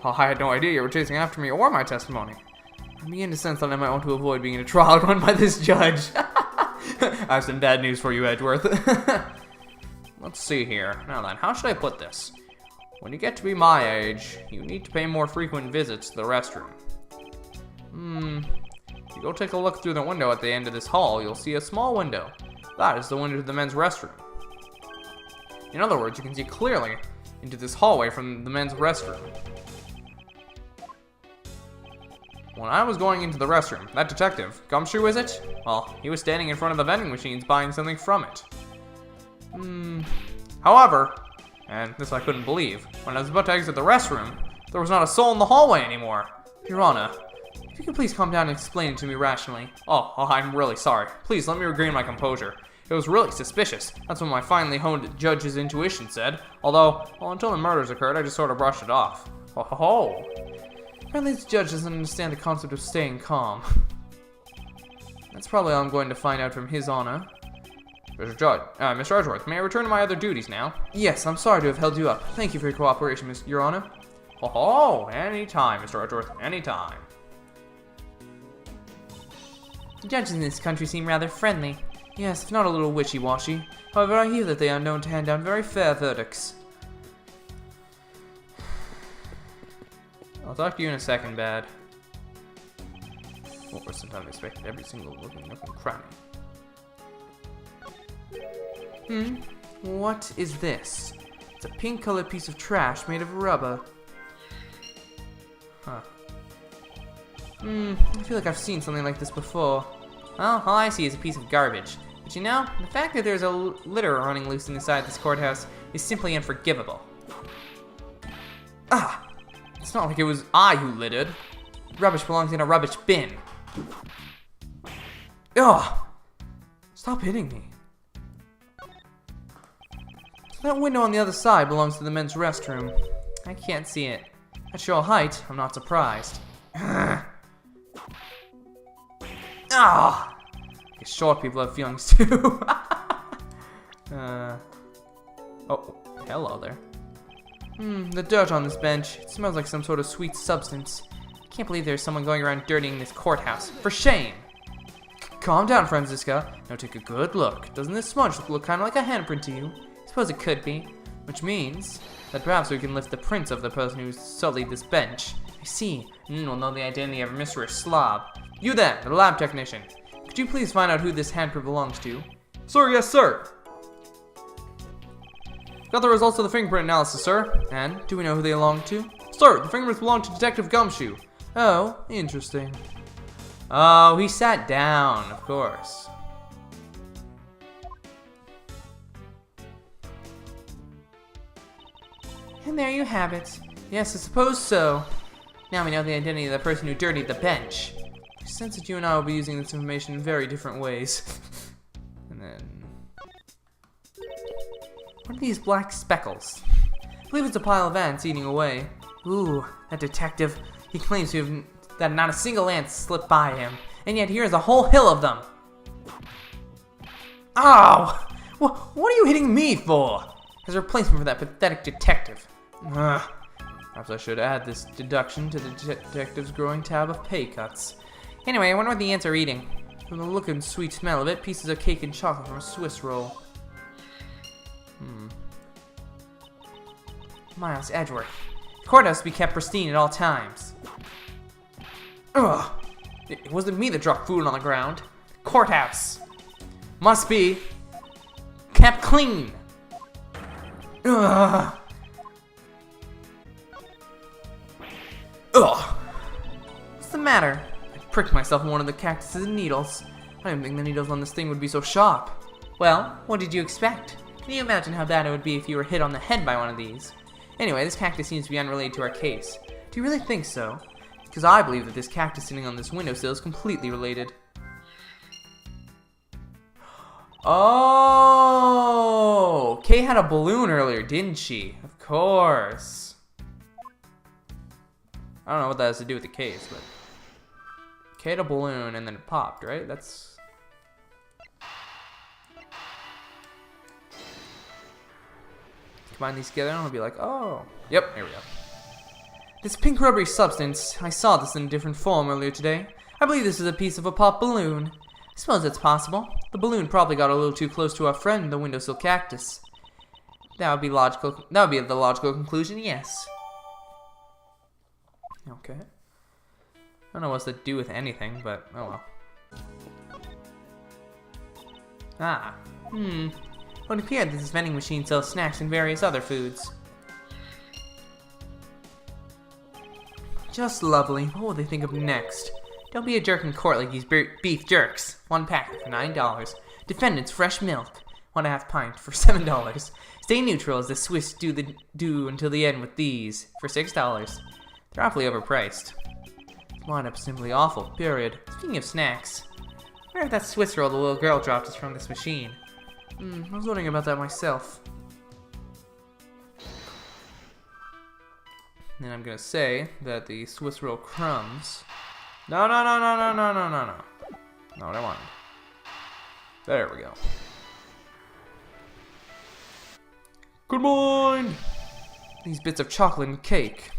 I had no idea you were chasing after me or my testimony. I begin to sense that I might want to avoid being in a trial run by this judge. I have some bad news for you, Edgeworth. Let's see here. Now then, how should I put this? When you get to be my age, you need to pay more frequent visits to the restroom. If you go take a look through the window at the end of this hall, you'll see a small window. That is the window to the men's restroom. In other words, you can see clearly into this hallway from the men's restroom. When I was going into the restroom, that detective, Gumshoe is it? Well, he was standing in front of the vending machines buying something from it. However, and this I couldn't believe, when I was about to exit the restroom, there was not a soul in the hallway anymore. Your Honor, if you could please calm down and explain it to me rationally. Oh, I'm really sorry. Please let me regain my composure. It was really suspicious. That's what my finely honed judge's intuition said. Although, well, until the murders occurred, I just sort of brushed it off. Oh. Apparently this judge doesn't understand the concept of staying calm. That's probably all I'm going to find out from His Honor. Mr. Edgeworth, may I return to my other duties now? Yes, I'm sorry to have held you up. Thank you for your cooperation, Your Honor. Oh, anytime, Mr. Edgeworth, anytime. The judges in this country seem rather friendly. Yes, if not a little wishy-washy. However, I hear that they are known to hand down very fair verdicts. I'll talk to you in a second, Bad. What was sometimes expected every single looking nook and cranny. What is this? It's a pink-colored piece of trash made of rubber. I feel like I've seen something like this before. Well, all I see is a piece of garbage. But you know, the fact that there's a litter running loose inside this courthouse is simply unforgivable. It's not like it was I who littered. Rubbish belongs in a rubbish bin. Stop hitting me. That window on the other side belongs to the men's restroom. I can't see it. At your height, I'm not surprised. Ah! Guess short people have feelings too. Oh, hello there. The dirt on this bench. It smells like some sort of sweet substance. Can't believe there's someone going around dirtying this courthouse. For shame! Calm down, Franziska. Now take a good look. Doesn't this smudge look kind of like a handprint to you? I suppose it could be. Which means that perhaps we can lift the prints of the person who sullied this bench. I see. We'll know the identity of a mysterious slob. You then, the lab technician. Could you please find out who this handprint belongs to? Sir, yes, sir. Got the results of the fingerprint analysis, sir. And do we know who they belong to? Sir, the fingerprints belong to Detective Gumshoe. Oh, interesting. Oh, he sat down, of course. And there you have it. Yes, I suppose so. Now we know the identity of the person who dirtied the bench. I sense that you and I will be using this information in very different ways. And then... what are these black speckles? I believe it's a pile of ants eating away. Ooh, that detective. He claims to have that not a single ant slipped by him, and yet here's a whole hill of them. Ow! What are you hitting me for? As a replacement for that pathetic detective. Perhaps I should add this deduction to the detective's growing tab of pay cuts. Anyway, I wonder what the ants are eating. From the look and sweet smell of it, pieces of cake and chocolate from a Swiss roll. Miles Edgeworth. The courthouse to be kept pristine at all times. Ugh! It wasn't me that dropped food on the ground. Courthouse must be kept clean. Ugh! Ugh! What's the matter? I pricked myself in one of the cactus's needles. I didn't think the needles on this thing would be so sharp. Well, what did you expect? Can you imagine how bad it would be if you were hit on the head by one of these? Anyway, this cactus seems to be unrelated to our case. Do you really think so? Because I believe that this cactus sitting on this windowsill is completely related. Oh! Kay had a balloon earlier, didn't she? Of course. I don't know what that has to do with the case, but... Kay had a balloon and then it popped, right? That's... Combine these together and I'll be like, oh. Yep, here we go. This pink rubbery substance, I saw this in a different form earlier today. I believe this is a piece of a pop balloon. I suppose it's possible. The balloon probably got a little too close to our friend, the windowsill cactus. That would be logical. That would be the logical conclusion, yes. Okay. I don't know what's to do with anything, but oh well. Ah. It would appear that this vending machine sells snacks and various other foods. Just lovely. What will they think of next? Don't be a jerk in court like these beef jerks. 1 packet for $9. Defendant's fresh milk. 1.5 pint for $7. Stay neutral as the Swiss do until the end with these for $6. They're awfully overpriced. Lineup simply awful, period. Speaking of snacks, where did that Swiss roll the little girl dropped us from this machine? I was wondering about that myself. And I'm gonna say that the Swiss roll crumbs. No. Not what I wanted. There we go. Good morning! These bits of chocolate and cake.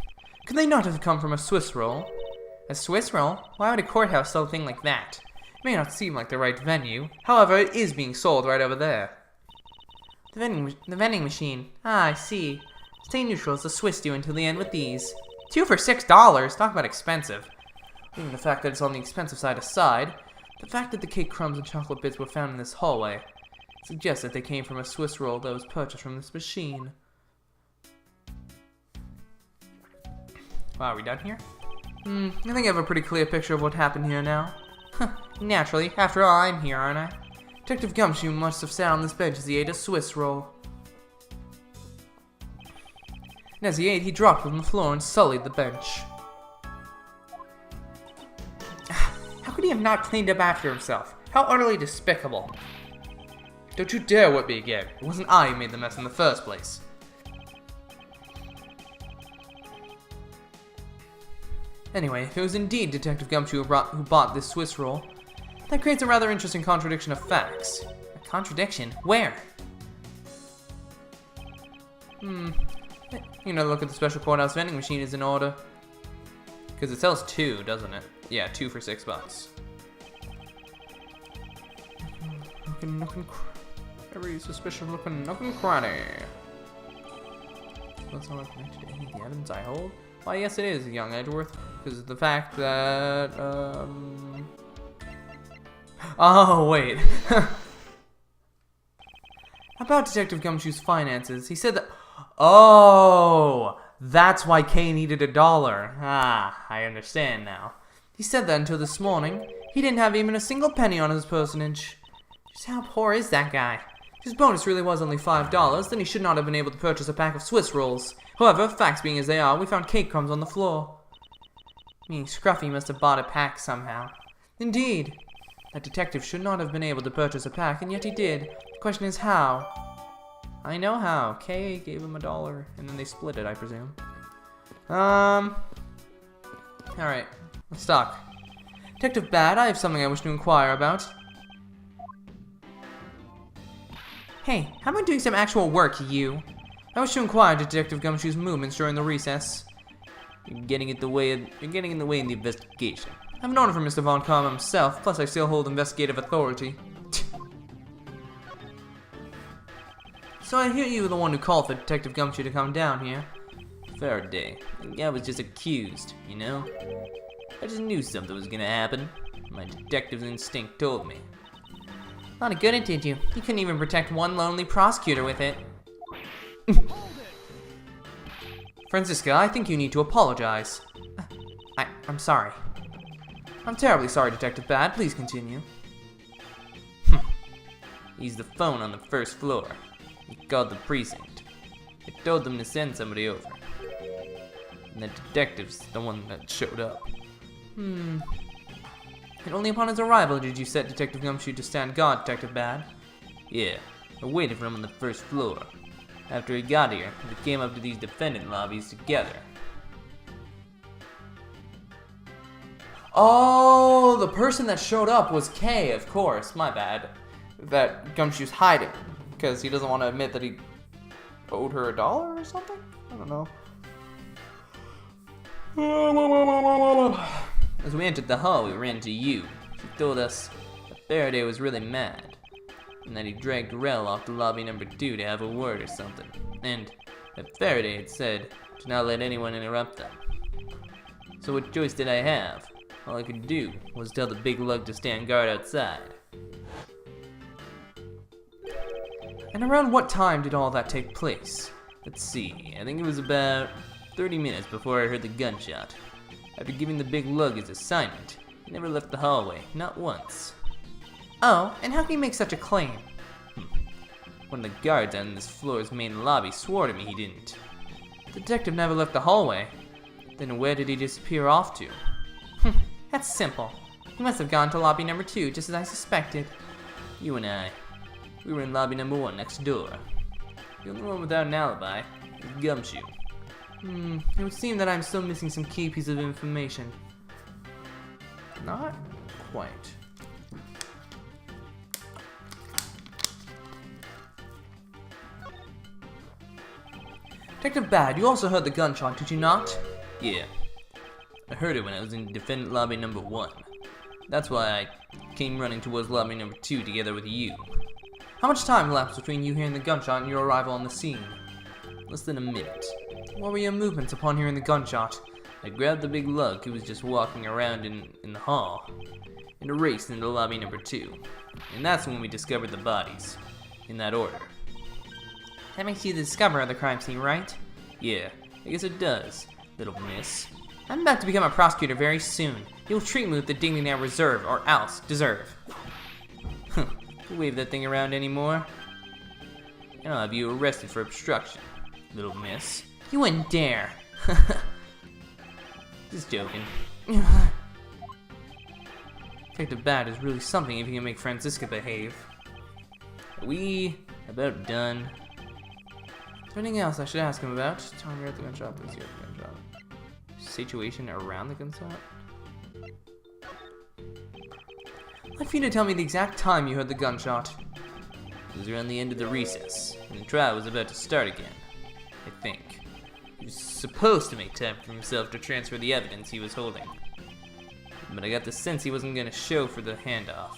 Could they not have come from a Swiss roll? A Swiss roll? Why would a courthouse sell a thing like that? It may not seem like the right venue. However, it is being sold right over there. The vending machine. Ah, I see. Stay neutral as the Swiss do until the end with these. 2 for $6. Talk about expensive. Leaving the fact that it's on the expensive side aside, the fact that the cake crumbs and chocolate bits were found in this hallway suggests that they came from a Swiss roll that was purchased from this machine. Wow, are we done here? I think I have a pretty clear picture of what happened here now. Naturally, after all, I'm here, aren't I? Detective Gumshoe must have sat on this bench as he ate a Swiss roll. And as he ate, he dropped it on the floor and sullied the bench. How could he have not cleaned up after himself? How utterly despicable. Don't you dare whip me again. It wasn't I who made the mess in the first place. Anyway, if it was indeed Detective Gumshoe who bought this Swiss roll, that creates a rather interesting contradiction of facts. A contradiction? Where? You know, look at the special courthouse vending machine is in order. Because it sells 2, doesn't it? Yeah, 2 for $6. Very suspicious looking cranny. That's not connected to any of the evidence I hold. Why, yes, it is, young Edgeworth. Because of the fact that, Oh, wait. About Detective Gumshoe's finances, he said that... Oh! That's why Kay needed $1. Ah, I understand now. He said that until this morning, he didn't have even a single penny on his personage. Just how poor is that guy? If his bonus really was only $5, then he should not have been able to purchase a pack of Swiss rolls. However, facts being as they are, we found cake crumbs on the floor. Meaning Scruffy must have bought a pack somehow. Indeed. That detective should not have been able to purchase a pack, and yet he did. The question is how. I know how. Kay gave him $1, and then they split it, I presume. Alright, let's talk. Detective Bad, I have something I wish to inquire about. Hey, how about doing some actual work, you? I wish to inquire into Detective Gumshoe's movements during the recess. You're getting in the way in the investigation. I have an order from Mr. Von Karma himself, plus I still hold investigative authority. So I hear you were the one who called for Detective Gumshoe to come down here. Faraday. The guy was just accused, you know? I just knew something was gonna happen. My detective's instinct told me. Not a good it did you. You couldn't even protect one lonely prosecutor with it. Franziska, I think you need to apologize. I'm sorry. I'm terribly sorry, Detective Bad. Please continue. He's the phone on the first floor. He called the precinct. I told them to send somebody over. And the detective's the one that showed up. And only upon his arrival did you set Detective Gumshoe to stand guard, Detective Bad? Yeah, I waited for him on the first floor. After he got here, we came up to these defendant lobbies together. Oh, the person that showed up was Kay, of course. My bad. That Gumshoe's hiding. Because he doesn't want to admit that he owed her $1 or something? I don't know. As we entered the hall, we ran into you. She told us that Faraday was really mad, and that he dragged Rel off to lobby number 2 to have a word or something, and that Faraday had said to not let anyone interrupt them. So what choice did I have? All I could do was tell the big lug to stand guard outside. And around what time did all that take place? Let's see, I think it was about 30 minutes before I heard the gunshot. After giving the big lug his assignment, he never left the hallway, not once. Oh, and how can you make such a claim? One of the guards on this floor's main lobby swore to me he didn't. The detective never left the hallway. Then where did he disappear off to? That's simple. He must have gone to lobby number 2, just as I suspected. You and I, we were in lobby number 1 next door. The only one without an alibi is Gumshoe. It would seem that I'm still missing some key piece of information. Not quite. Detective Bad, you also heard the gunshot, did you not? Yeah. I heard it when I was in defendant lobby number 1. That's why I came running towards lobby number 2 together with you. How much time elapsed between you hearing the gunshot and your arrival on the scene? Less than a minute. What were your movements upon hearing the gunshot? I grabbed the big lug who was just walking around in the hall and raced into lobby number 2. And that's when we discovered the bodies. In that order. That makes you the discoverer of the crime scene, right? Yeah, I guess it does, little miss. I'm about to become a prosecutor very soon. You'll treat me with the dignity I reserve, or else deserve. You wave that thing around anymore, and I'll have you arrested for obstruction, little miss. You wouldn't dare. Just joking. Detective Bad is really something if he can make Franziska behave. Are we about done? Is there anything else I should ask him about? Tell me at the gunshot, please hear the gunshot. situation around the gunshot? I'd like for you to tell me the exact time you heard the gunshot. It was around the end of the recess, and the trial was about to start again, I think. He was supposed to make time for himself to transfer the evidence he was holding. But I got the sense he wasn't going to show for the handoff.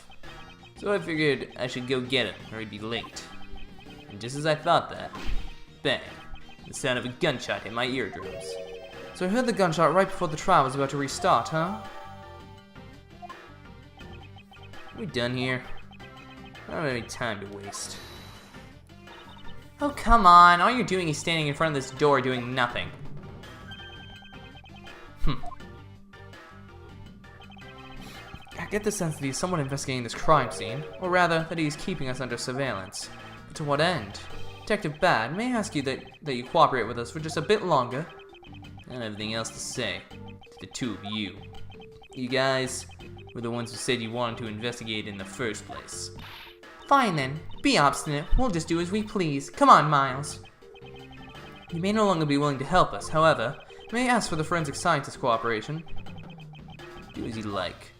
So I figured I should go get him, or he'd be late. And just as I thought that, bang, the sound of a gunshot hit my eardrums. So I heard the gunshot right before the trial was about to restart, huh? We done here? I don't have any time to waste. Oh, come on. All you're doing is standing in front of this door doing nothing. I get the sense that he's somewhat investigating this crime scene, or rather, that he's keeping us under surveillance. But to what end? Detective Bad, may I ask you that you cooperate with us for just a bit longer? I don't have anything else to say to the two of you. You guys were the ones who said you wanted to investigate in the first place. Fine then. Be obstinate. We'll just do as we please. Come on, Miles. You may no longer be willing to help us, however, may I ask for the forensic scientist cooperation? Do as you like.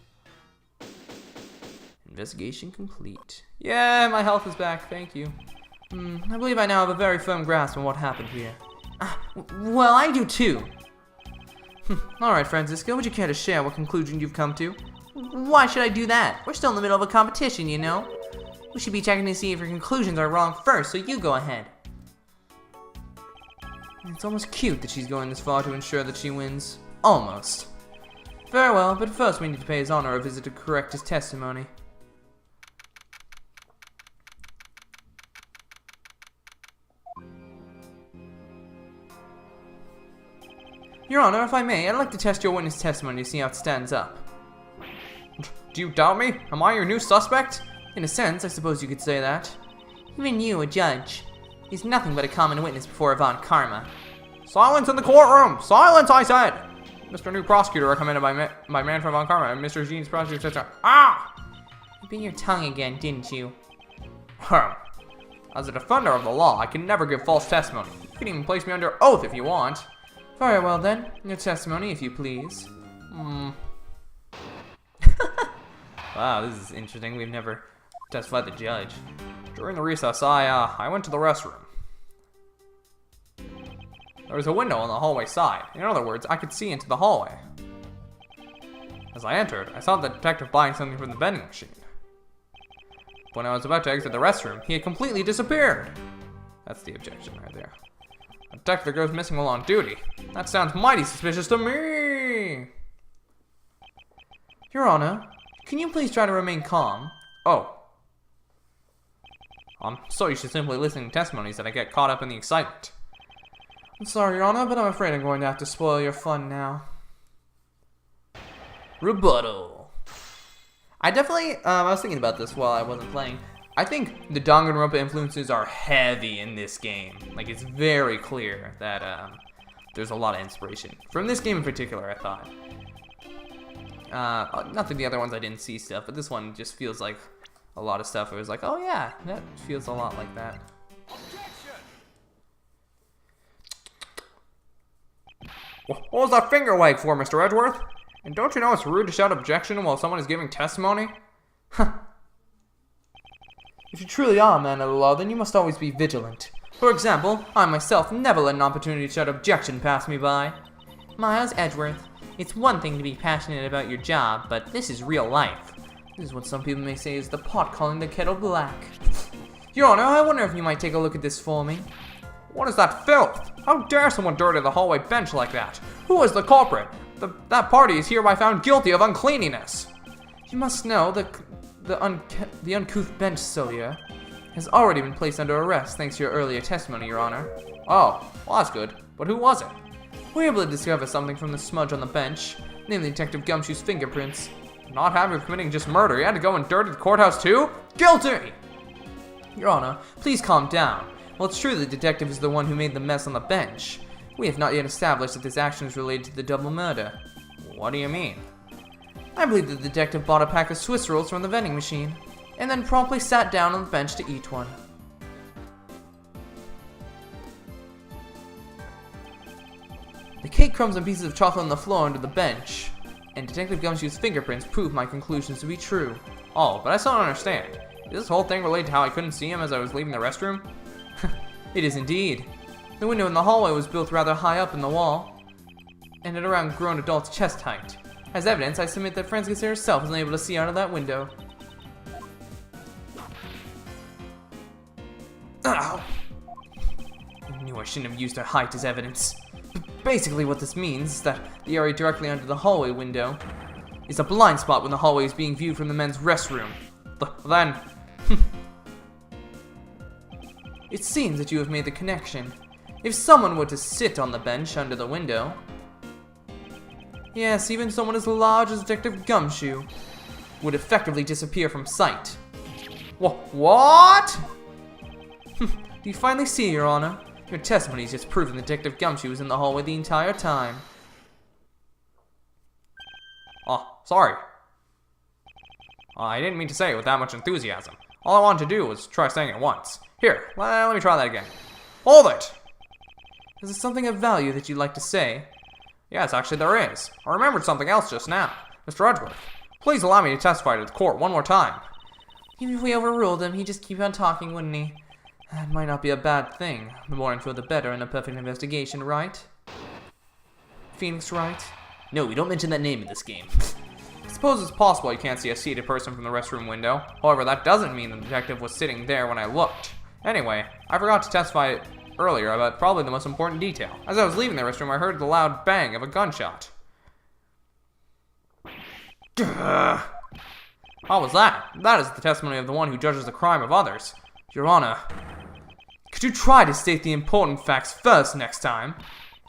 Investigation complete. Yeah, my health is back, thank you. I believe I now have a very firm grasp on what happened here. Well, I do too. Alright, Francisco, would you care to share what conclusion you've come to? Why should I do that? We're still in the middle of a competition, you know? We should be checking to see if your conclusions are wrong first, so you go ahead. It's almost cute that she's going this far to ensure that she wins. Almost. Very well, but first we need to pay his honor a visit to correct his testimony. Your Honor, if I may, I'd like to test your witness testimony to see how it stands up. Do you doubt me? Am I your new suspect? In a sense, I suppose you could say that. Even you, a judge, is nothing but a common witness before Avant Karma. Silence in the courtroom! Silence, I said! Mr. New Prosecutor, recommended by man from Avant Karma and Mr. Gene's prosecutor, etc. Ah! You bit your tongue again, didn't you? As a defender of the law, I can never give false testimony. You can even place me under oath if you want. Very well then, your testimony, if you please. Wow, this is interesting. We've never testified the judge. During the recess, I went to the restroom. There was a window on the hallway side. In other words, I could see into the hallway. As I entered, I saw the detective buying something from the vending machine. When I was about to exit the restroom, he had completely disappeared. That's the objection right there. A detective goes missing while on duty. That sounds mighty suspicious to me! Your Honor, can you please try to remain calm? Oh. I'm so used to simply listening to testimonies that I get caught up in the excitement. I'm sorry, Your Honor, but I'm afraid I'm going to have to spoil your fun now. Rebuttal. I definitely, I was thinking about this while I wasn't playing. I think the Danganronpa influences are heavy in this game. Like, it's very clear that there's a lot of inspiration. From this game in particular, I thought. Not that the other ones I didn't see stuff, but this one just feels like a lot of stuff. It was like, oh yeah, that feels a lot like that. What was that finger wag for, Mr. Edgeworth? And don't you know it's rude to shout objection while someone is giving testimony? Huh. If you truly are a man of the law, then you must always be vigilant. For example, I myself never let an opportunity to shout objection pass me by. Miles Edgeworth, it's one thing to be passionate about your job, but this is real life. This is what some people may say is the pot calling the kettle black. Your Honor, I wonder if you might take a look at this for me. What is that filth? How dare someone dirty the hallway bench like that? Who is the culprit? That party is hereby found guilty of uncleanliness. You must know that the uncouth bench, Sylvia, has already been placed under arrest thanks to your earlier testimony, Your Honor. Oh, well that's good. But who was it? We were able to discover something from the smudge on the bench, namely Detective Gumshoe's fingerprints. Not happy with committing just murder, he had to go and dirty the courthouse too? Guilty! Your Honor, please calm down. Well, it's true the detective is the one who made the mess on the bench. We have not yet established that this action is related to the double murder. What do you mean? I believe the detective bought a pack of Swiss rolls from the vending machine, and then promptly sat down on the bench to eat one. The cake crumbs and pieces of chocolate on the floor under the bench, and Detective Gumshoe's fingerprints prove my conclusions to be true. Oh, but I still don't understand. Is this whole thing related to how I couldn't see him as I was leaving the restroom? It is indeed. The window in the hallway was built rather high up in the wall, and at around grown adult's chest height. As evidence, I submit that Franziska herself was unable to see out of that window. Ow! I knew I shouldn't have used her height as evidence. But basically what this means is that the area directly under the hallway window is a blind spot when the hallway is being viewed from the men's restroom. Then... It seems that you have made the connection. If someone were to sit on the bench under the window... Yes, even someone as large as Detective Gumshoe would effectively disappear from sight. What? Do you finally see, Your Honor? Your testimony has just proven Detective Gumshoe was in the hallway the entire time. Oh, sorry. I didn't mean to say it with that much enthusiasm. All I wanted to do was try saying it once. Here, let me try that again. Hold it! Is there something of value that you'd like to say? Yes, actually there is. I remembered something else just now. Mr. Edgeworth, please allow me to testify to the court one more time. Even if we overruled him, he'd just keep on talking, wouldn't he? That might not be a bad thing. The more info, the better in a perfect investigation, right? Phoenix, right? No, we don't mention that name in this game. I suppose it's possible you can't see a seated person from the restroom window. However, that doesn't mean the detective was sitting there when I looked. Anyway, I forgot to testify earlier about probably the most important detail. As I was leaving the restroom, I heard the loud bang of a gunshot. How was that? That is the testimony of the one who judges the crime of others. Your Honor, could you try to state the important facts first next time?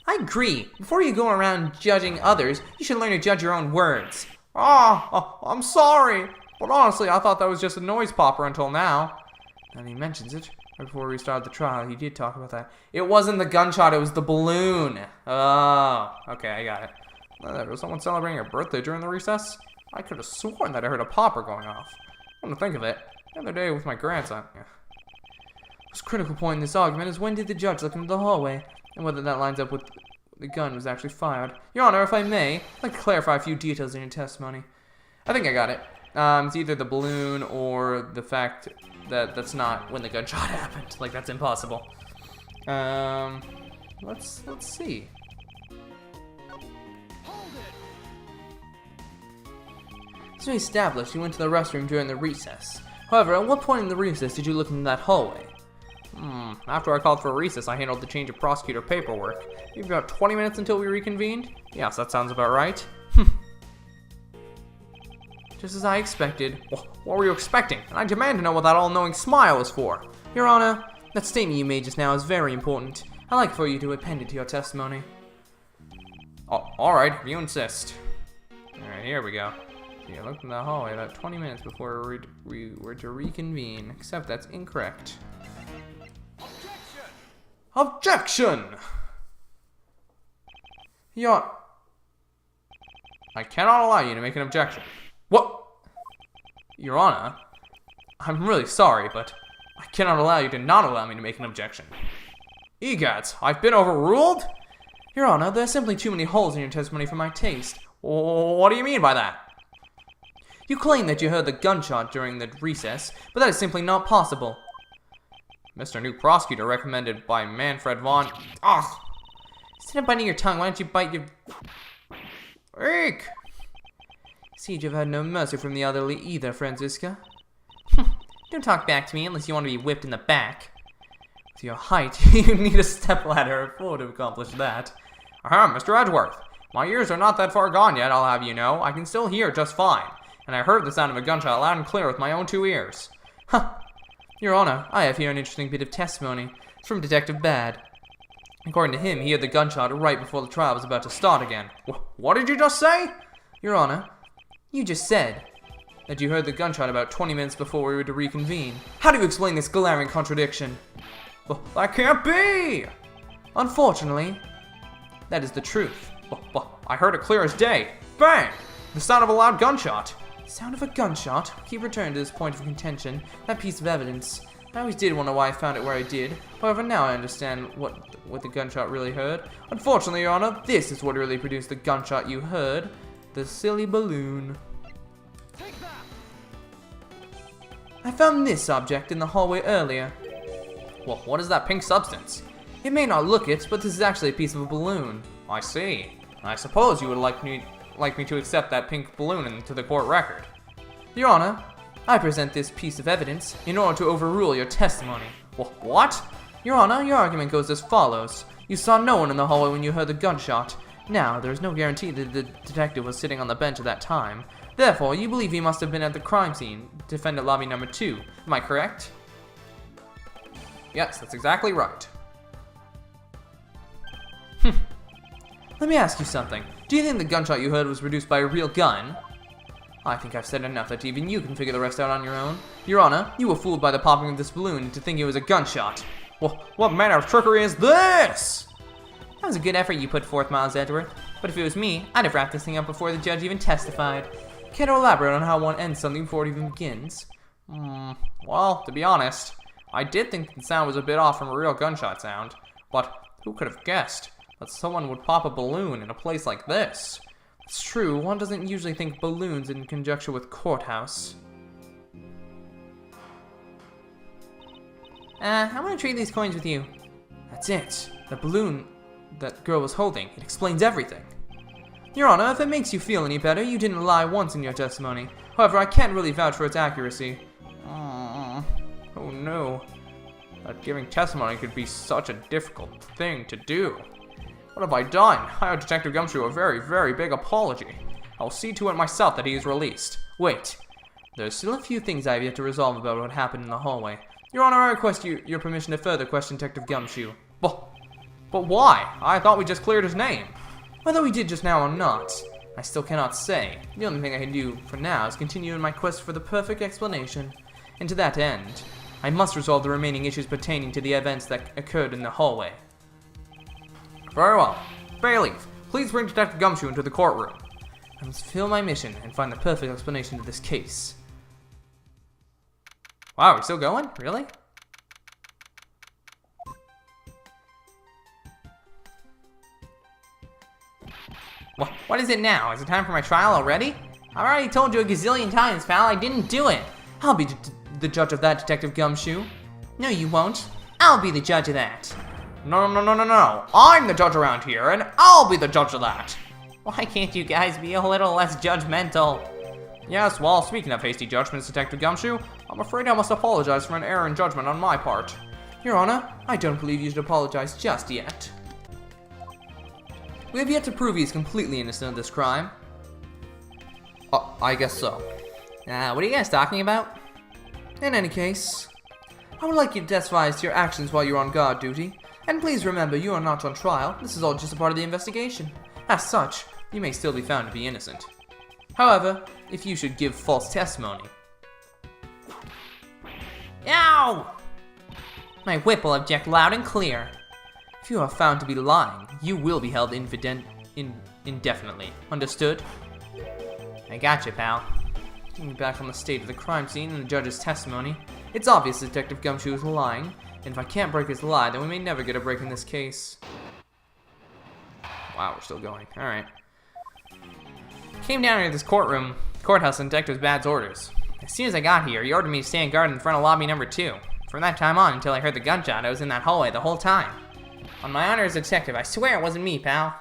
I agree. Before you go around judging others, you should learn to judge your own words. I'm sorry. But honestly, I thought that was just a noise popper until now. Now that he mentions it, right before we started the trial, he did talk about that. It wasn't the gunshot, it was the balloon. Oh, okay, I got it. Was someone celebrating her birthday during the recess? I could have sworn that I heard a popper going off. Come to think of it, the other day with my grandson. The most critical point in this argument is when did the judge look into the hallway, and whether that lines up with the gun was actually fired. Your Honor, if I may, I'd like to clarify a few details in your testimony. I think I got it. It's either the balloon or the fact that that's not when the gunshot happened. Like, that's impossible. Let's see. So we established you went to the restroom during the recess. However, at what point in the recess did you look into that hallway? After I called for a recess, I handled the change of prosecutor paperwork. Maybe about 20 minutes until we reconvened? Yes, that sounds about right. Just as I expected. What were you expecting? And I demand to know what that all-knowing smile is for. Your Honor, that statement you made just now is very important. I'd like for you to append it to your testimony. Oh, alright, if you insist. Alright, here we go. Yeah, I looked in the hallway about 20 minutes before we were to reconvene, except that's incorrect. Objection! I cannot allow you to make an objection. What? Your Honor, I'm really sorry, but I cannot allow you to not allow me to make an objection. Egads, I've been overruled? Your Honor, there are simply too many holes in your testimony for my taste. What do you mean by that? You claim that you heard the gunshot during the recess, but that is simply not possible. Mr. New Prosecutor recommended by Manfred von... Ugh! Instead of biting your tongue, why don't you bite your... Eek! Seems you've had no mercy from the elderly either, Franziska. Don't talk back to me unless you want to be whipped in the back. With your height, you need a stepladder or four to accomplish that. Mr. Edgeworth. My ears are not that far gone yet, I'll have you know. I can still hear just fine. And I heard the sound of a gunshot loud and clear with my own two ears. Your Honor, I have here an interesting bit of testimony. It's from Detective Bad. According to him, he heard the gunshot right before the trial was about to start again. What did you just say? Your Honor, you just said that you heard the gunshot about 20 minutes before we were to reconvene. How do you explain this glaring contradiction? That can't be! Unfortunately, that is the truth. I heard it clear as day. Bang! The sound of a loud gunshot. Sound of a gunshot? Keep returning to this point of contention, that piece of evidence. I always did wonder why I found it where I did. However, now I understand what the gunshot really heard. Unfortunately, Your Honor, this is what really produced the gunshot you heard. The silly balloon. Take that! I found this object in the hallway earlier. Well, what is that pink substance? It may not look it, but this is actually a piece of a balloon. I see. I suppose you would like me to accept that pink balloon into the court record. Your Honor, I present this piece of evidence in order to overrule your testimony. What? Your Honor, your argument goes as follows. You saw no one in the hallway when you heard the gunshot. Now, there is no guarantee that the detective was sitting on the bench at that time. Therefore, you believe he must have been at the crime scene, defendant lobby number 2. Am I correct? Yes, that's exactly right. Let me ask you something. Do you think the gunshot you heard was produced by a real gun? I think I've said enough that even you can figure the rest out on your own. Your Honor, you were fooled by the popping of this balloon into thinking it was a gunshot. Well, what manner of trickery is this? That was a good effort you put forth, Miles Edgeworth. But if it was me, I'd have wrapped this thing up before the judge even testified. Care to elaborate on how one ends something before it even begins? Well, to be honest, I did think the sound was a bit off from a real gunshot sound. But who could have guessed that someone would pop a balloon in a place like this? It's true, one doesn't usually think balloons in conjunction with courthouse. I'm gonna trade these coins with you. That's it. The balloon that girl was holding. It explains everything. Your Honor, if it makes you feel any better, you didn't lie once in your testimony. However, I can't really vouch for its accuracy. Oh no. That giving testimony could be such a difficult thing to do. What have I done? I owe Detective Gumshoe a very, very big apology. I'll see to it myself that he is released. Wait. There's still a few things I have yet to resolve about what happened in the hallway. Your Honor, I request your permission to further question Detective Gumshoe. But why? I thought we just cleared his name. Whether we did just now or not, I still cannot say. The only thing I can do for now is continue in my quest for the perfect explanation. And to that end, I must resolve the remaining issues pertaining to the events that occurred in the hallway. Very well. Bailiff, please bring Detective Gumshoe into the courtroom. I must fulfill my mission and find the perfect explanation to this case. Wow, we're still going? Really? What is it now? Is it time for my trial already? I've already told you a gazillion times, pal, I didn't do it. I'll be the judge of that, Detective Gumshoe. No, you won't. I'll be the judge of that. No. I'm the judge around here, and I'll be the judge of that. Why can't you guys be a little less judgmental? Yes, well, speaking of hasty judgments, Detective Gumshoe, I'm afraid I must apologize for an error in judgment on my part. Your Honor, I don't believe you should apologize just yet. We have yet to prove he's completely innocent of this crime. I guess so. What are you guys talking about? In any case, I would like you to testify as to your actions while you're on guard duty. And please remember, you are not on trial. This is all just a part of the investigation. As such, you may still be found to be innocent. However, if you should give false testimony... Ow! My whip will object loud and clear. If you are found to be lying, you will be held indefinitely. Understood? I gotcha, pal. Getting back on the state of the crime scene and the judge's testimony, it's obvious Detective Gumshoe is lying, and if I can't break his lie, then we may never get a break in this case. Wow, we're still going. Alright. Came down here to this courthouse on Detective Bad's orders. As soon as I got here, he ordered me to stand guard in front of lobby number 2. From that time on until I heard the gunshot, I was in that hallway the whole time. On my honor as a detective, I swear it wasn't me, pal.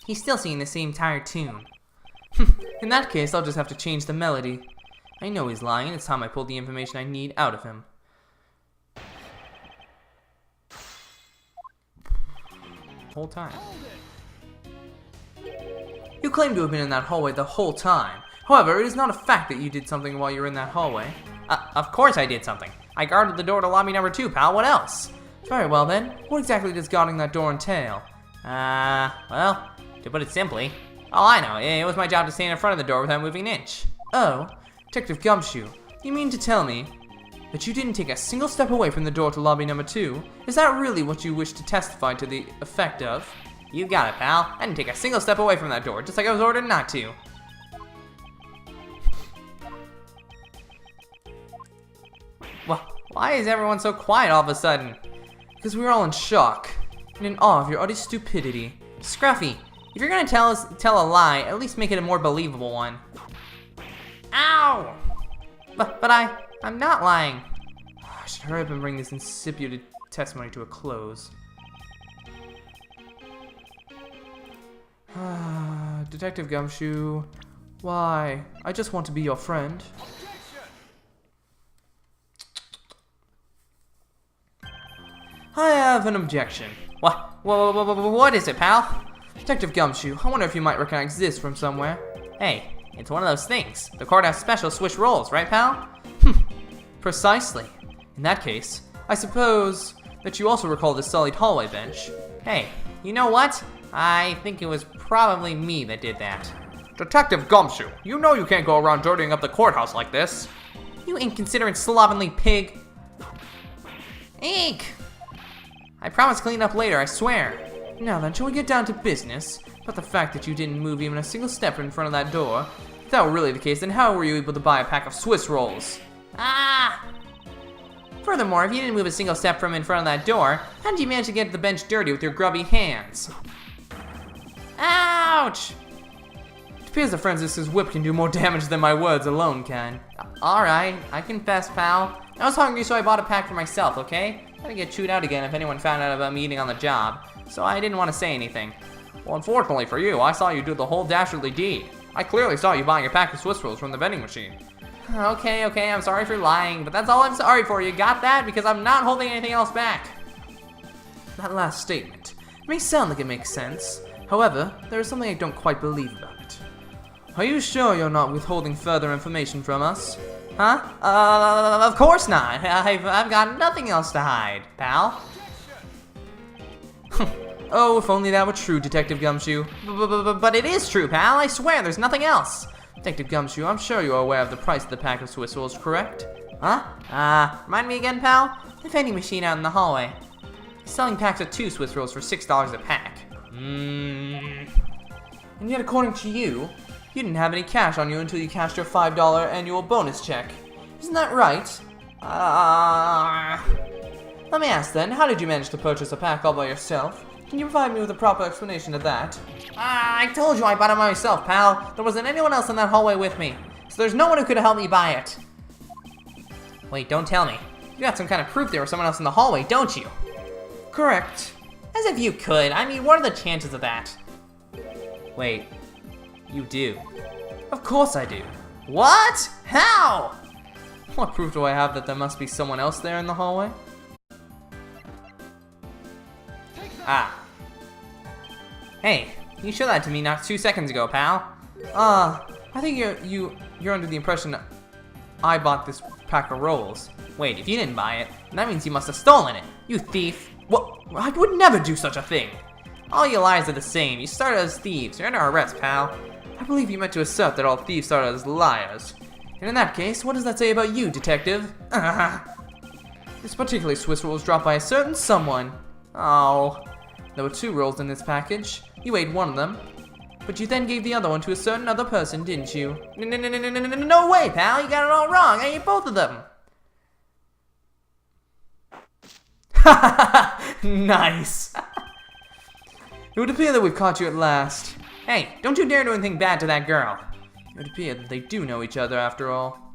He's still singing the same tired tune. In that case, I'll just have to change the melody. I know he's lying, and it's time I pulled the information I need out of him. Whole time. You claim to have been in that hallway the whole time. However, it is not a fact that you did something while you were in that hallway. Of course I did something. I guarded the door to lobby number 2, pal. What else? Very well then. What exactly does guarding that door entail? Well, to put it simply, all I know, it was my job to stand in front of the door without moving an inch. Oh, Detective Gumshoe, you mean to tell me that you didn't take a single step away from the door to lobby number 2? Is that really what you wish to testify to the effect of? You got it, pal. I didn't take a single step away from that door, just like I was ordered not to. Why is everyone so quiet all of a sudden? Because we were all in shock and in awe of your utter stupidity. Scruffy, if you're gonna tell a lie, at least make it a more believable one. Ow! But I'm not lying. I should hurry up and bring this insipid testimony to a close. Detective Gumshoe, why? I just want to be your friend. I have an objection. What is it, pal? Detective Gumshoe, I wonder if you might recognize this from somewhere. Hey, it's one of those things. The courthouse special Swiss rolls, right, pal? Precisely. In that case, I suppose that you also recall this sullied hallway bench. Hey, you know what? I think it was probably me that did that. Detective Gumshoe, you know you can't go around dirtying up the courthouse like this. You inconsiderate slovenly pig. Eek! I promise to clean up later, I swear. Now then, shall we get down to business? But the fact that you didn't move even a single step in front of that door, if that were really the case, then how were you able to buy a pack of Swiss rolls? Ah! Furthermore, if you didn't move a single step from in front of that door, how did you manage to get the bench dirty with your grubby hands? Ouch! It appears that Francis's whip can do more damage than my words alone can. Alright, I confess, pal. I was hungry, so I bought a pack for myself, okay? I didn't get chewed out again if anyone found out about me eating on the job, so I didn't want to say anything. Well, unfortunately for you, I saw you do the whole dastardly deed. I clearly saw you buying a pack of Swiss rolls from the vending machine. Okay, I'm sorry for lying, but that's all I'm sorry for. You got that? Because I'm not holding anything else back. That last statement may sound like it makes sense. However, there is something I don't quite believe about it. Are you sure you're not withholding further information from us? Huh? Of course not. I've got nothing else to hide, pal. Oh, if only that were true, Detective Gumshoe. But it is true, pal. I swear, there's nothing else. Detective Gumshoe, I'm sure you are aware of the price of the pack of Swiss rolls, correct? Huh? Remind me again, pal? The vending machine out in the hallway. He's selling packs of 2 Swiss rolls for $6 a pack. And yet, according to you, you didn't have any cash on you until you cashed your $5 annual bonus check. Isn't that right? Let me ask then, how did you manage to purchase a pack all by yourself? Can you provide me with a proper explanation of that? I told you I bought it myself, pal. There wasn't anyone else in that hallway with me, so there's no one who could have helped me buy it. Wait, don't tell me. You got some kind of proof there was someone else in the hallway, don't you? Correct. As if you could. I mean, what are the chances of that? Wait, you do? Of course I do. What? How? What proof do I have that there must be someone else there in the hallway? Hey, you showed that to me not 2 seconds ago, pal. I think you're under the impression that I bought this pack of rolls. Wait, if you didn't buy it, that means you must have stolen it. You thief. What? I would never do such a thing. All you liars are the same. You started as thieves. You're under arrest, pal. I believe you meant to assert that all thieves started as liars. And in that case, what does that say about you, detective? This particular Swiss roll was dropped by a certain someone. Oh. There were 2 rolls in this package. You ate one of them. But you then gave the other one to a certain other person, didn't you? No way, pal. You got it all wrong. I ate both of them. Nice. It would appear that we've caught you at last. Hey, don't you dare do anything bad to that girl. It would appear that they do know each other after all.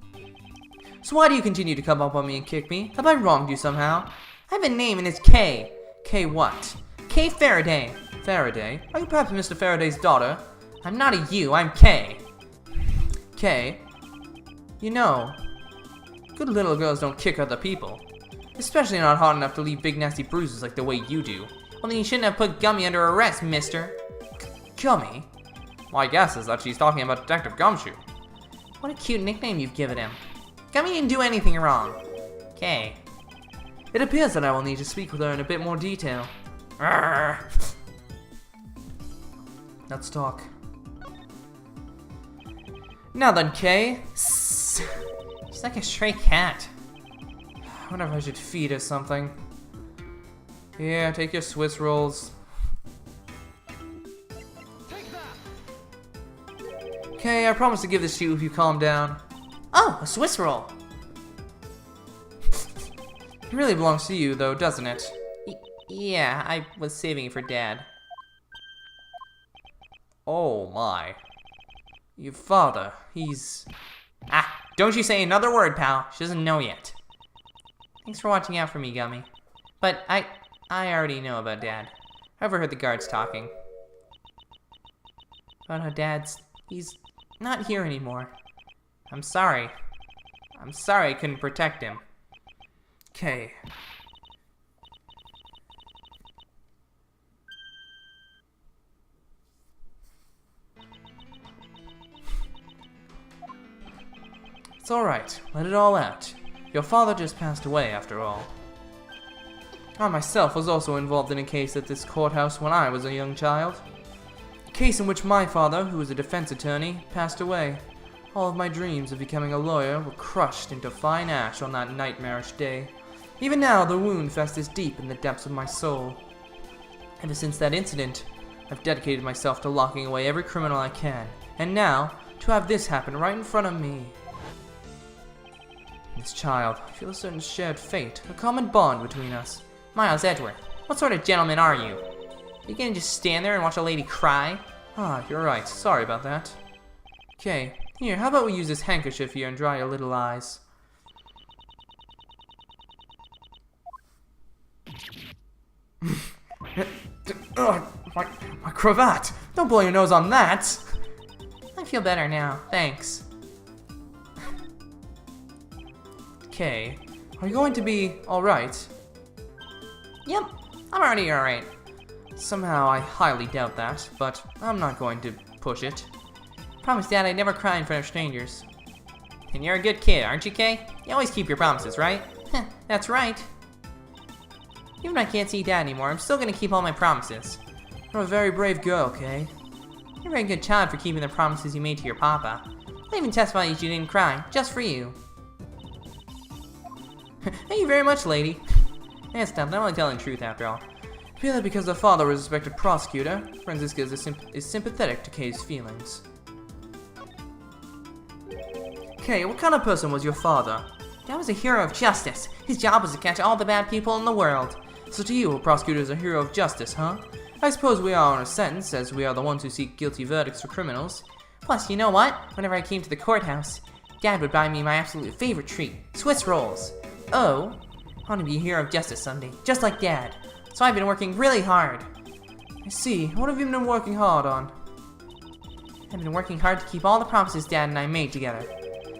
So why do you continue to come up on me and kick me? Have I wronged you somehow? I have a name and it's Kay. Kay what? Kay Faraday. Faraday? Are you perhaps Mr. Faraday's daughter? I'm not a you, I'm Kay. Kay? You know, good little girls don't kick other people. Especially not hard enough to leave big nasty bruises like the way you do. Well, then you shouldn't have put Gummy under arrest, mister. Gummy? My guess is that she's talking about Detective Gumshoe. What a cute nickname you've given him. Gummy didn't do anything wrong. Kay. It appears that I will need to speak with her in a bit more detail. Let's talk. Now then, Kay. She's like a stray cat. I wonder if I should feed her something. Here, take your Swiss rolls. Okay, I promise to give this to you if you calm down. Oh, a Swiss roll. It really belongs to you, though, doesn't it? Yeah, I was saving it for Dad. Oh my. Your father, he's... Ah, don't you say another word, pal. She doesn't know yet. Thanks for watching out for me, Gummy. But I already know about Dad. I overheard the guards talking. About how he's not here anymore. I'm sorry. I'm sorry I couldn't protect him. Okay. It's alright. Let it all out. Your father just passed away, after all. I myself was also involved in a case at this courthouse when I was a young child. A case in which my father, who was a defense attorney, passed away. All of my dreams of becoming a lawyer were crushed into fine ash on that nightmarish day. Even now, the wound festers deep in the depths of my soul. Ever since that incident, I've dedicated myself to locking away every criminal I can. And now, to have this happen right in front of me. This child, I feel a certain shared fate, a common bond between us. Miles Edgeworth, what sort of gentleman are you? You gonna just stand there and watch a lady cry? Ah, you're right. Sorry about that. Okay, here, how about we use this handkerchief here and dry your little eyes? My cravat! Don't blow your nose on that! I feel better now, thanks. Okay, are you going to be alright? Yep, I'm already alright. Somehow I highly doubt that, but I'm not going to push it. Promise, Dad, I'd never cry in front of strangers. And you're a good kid, aren't you, Kay? You always keep your promises, right? Heh, that's right. Even if I can't see Dad anymore, I'm still gonna keep all my promises. You're a very brave girl, Kay. You're a very good child for keeping the promises you made to your papa. I'll even testify that you didn't cry, just for you. Thank you very much, lady. It's tough, I'm only telling the truth after all. I feel that because her father was a respected prosecutor, Franziska is sympathetic to Kay's feelings. Kay, what kind of person was your father? Dad was a hero of justice. His job was to catch all the bad people in the world. So to you, a prosecutor is a hero of justice, huh? I suppose we are in a sense, as we are the ones who seek guilty verdicts for criminals. Plus, you know what? Whenever I came to the courthouse, Dad would buy me my absolute favorite treat, Swiss rolls. Oh, I want to be a hero of justice someday, just like Dad. So I've been working really hard. I see. What have you been working hard on? I've been working hard to keep all the promises Dad and I made together.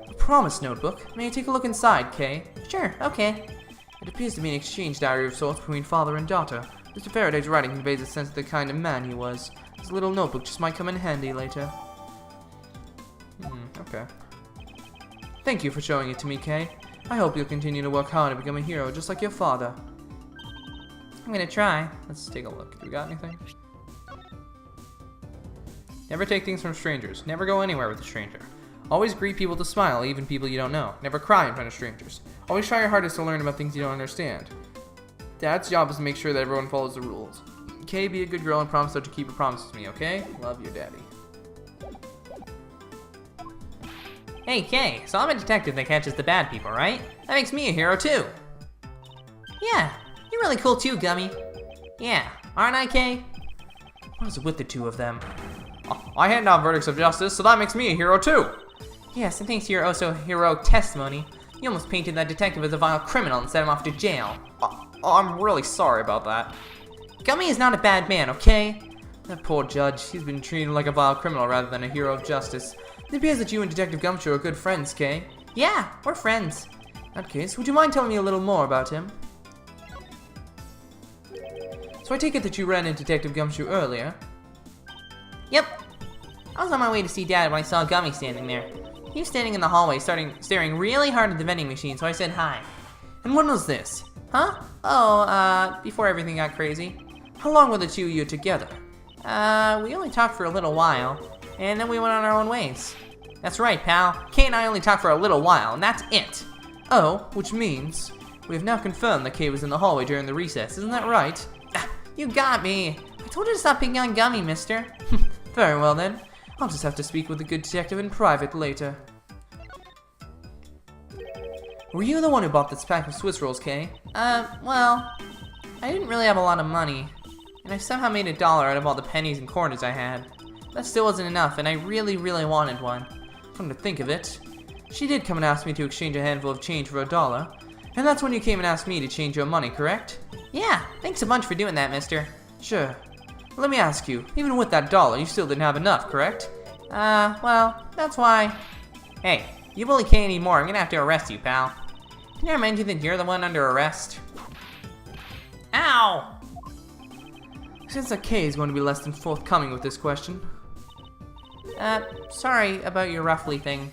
A promise notebook? May I take a look inside, Kay? Sure, okay. It appears to be an exchange diary of sorts between father and daughter. Mr. Faraday's writing conveys a sense of the kind of man he was. His little notebook just might come in handy later. Okay. Thank you for showing it to me, Kay. I hope you'll continue to work hard to become a hero just like your father. I'm gonna try. Let's take a look. Do we got anything? Never take things from strangers. Never go anywhere with a stranger. Always greet people with a smile, even people you don't know. Never cry in front of strangers. Always try your hardest to learn about things you don't understand. Dad's job is to make sure that everyone follows the rules. Kay, be a good girl and promise her to keep her promises to me, okay? Love, your daddy. Hey, Kay, so I'm a detective that catches the bad people, right? That makes me a hero, too. Yeah, you're really cool, too, Gummy. Yeah, aren't I, Kay? What is it with the two of them? I hand down verdicts of justice, so that makes me a hero too. Yes, and thanks to your oh-so-heroic testimony, you almost painted that detective as a vile criminal and sent him off to jail. I'm really sorry about that. Gummy is not a bad man, okay? That poor judge. He's been treated like a vile criminal rather than a hero of justice. It appears that you and Detective Gumshoe are good friends, Kay. Yeah, we're friends. In that case, would you mind telling me a little more about him? So I take it that you ran into Detective Gumshoe earlier? Yep. I was on my way to see Dad when I saw Gummy standing there. He was standing in the hallway, staring really hard at the vending machine, so I said hi. And when was this? Huh? Oh, before everything got crazy. How long were the two of you together? We only talked for a little while, and then we went on our own ways. That's right, pal. Kay and I only talked for a little while, and that's it. Oh, which means we have now confirmed that Kay was in the hallway during the recess, isn't that right? You got me. I told you to stop picking on Gummy, mister. Very well then. I'll just have to speak with the good detective in private later. Were you the one who bought this pack of Swiss rolls, Kay? Well, I didn't really have a lot of money, and I somehow made $1 out of all the pennies and quarters I had. That still wasn't enough, and I really, really wanted one. Come to think of it, she did come and ask me to exchange a handful of change for $1, and that's when you came and asked me to change your money, correct? Yeah, thanks a bunch for doing that, mister. Sure. Let me ask you, even with that $1, you still didn't have enough, correct? Well, that's why. Hey, you bully Kay anymore, I'm gonna have to arrest you, pal. Didn't I remind you that you're the one under arrest? Ow! Since that Kay is going to be less than forthcoming with this question. Sorry about your roughly thing.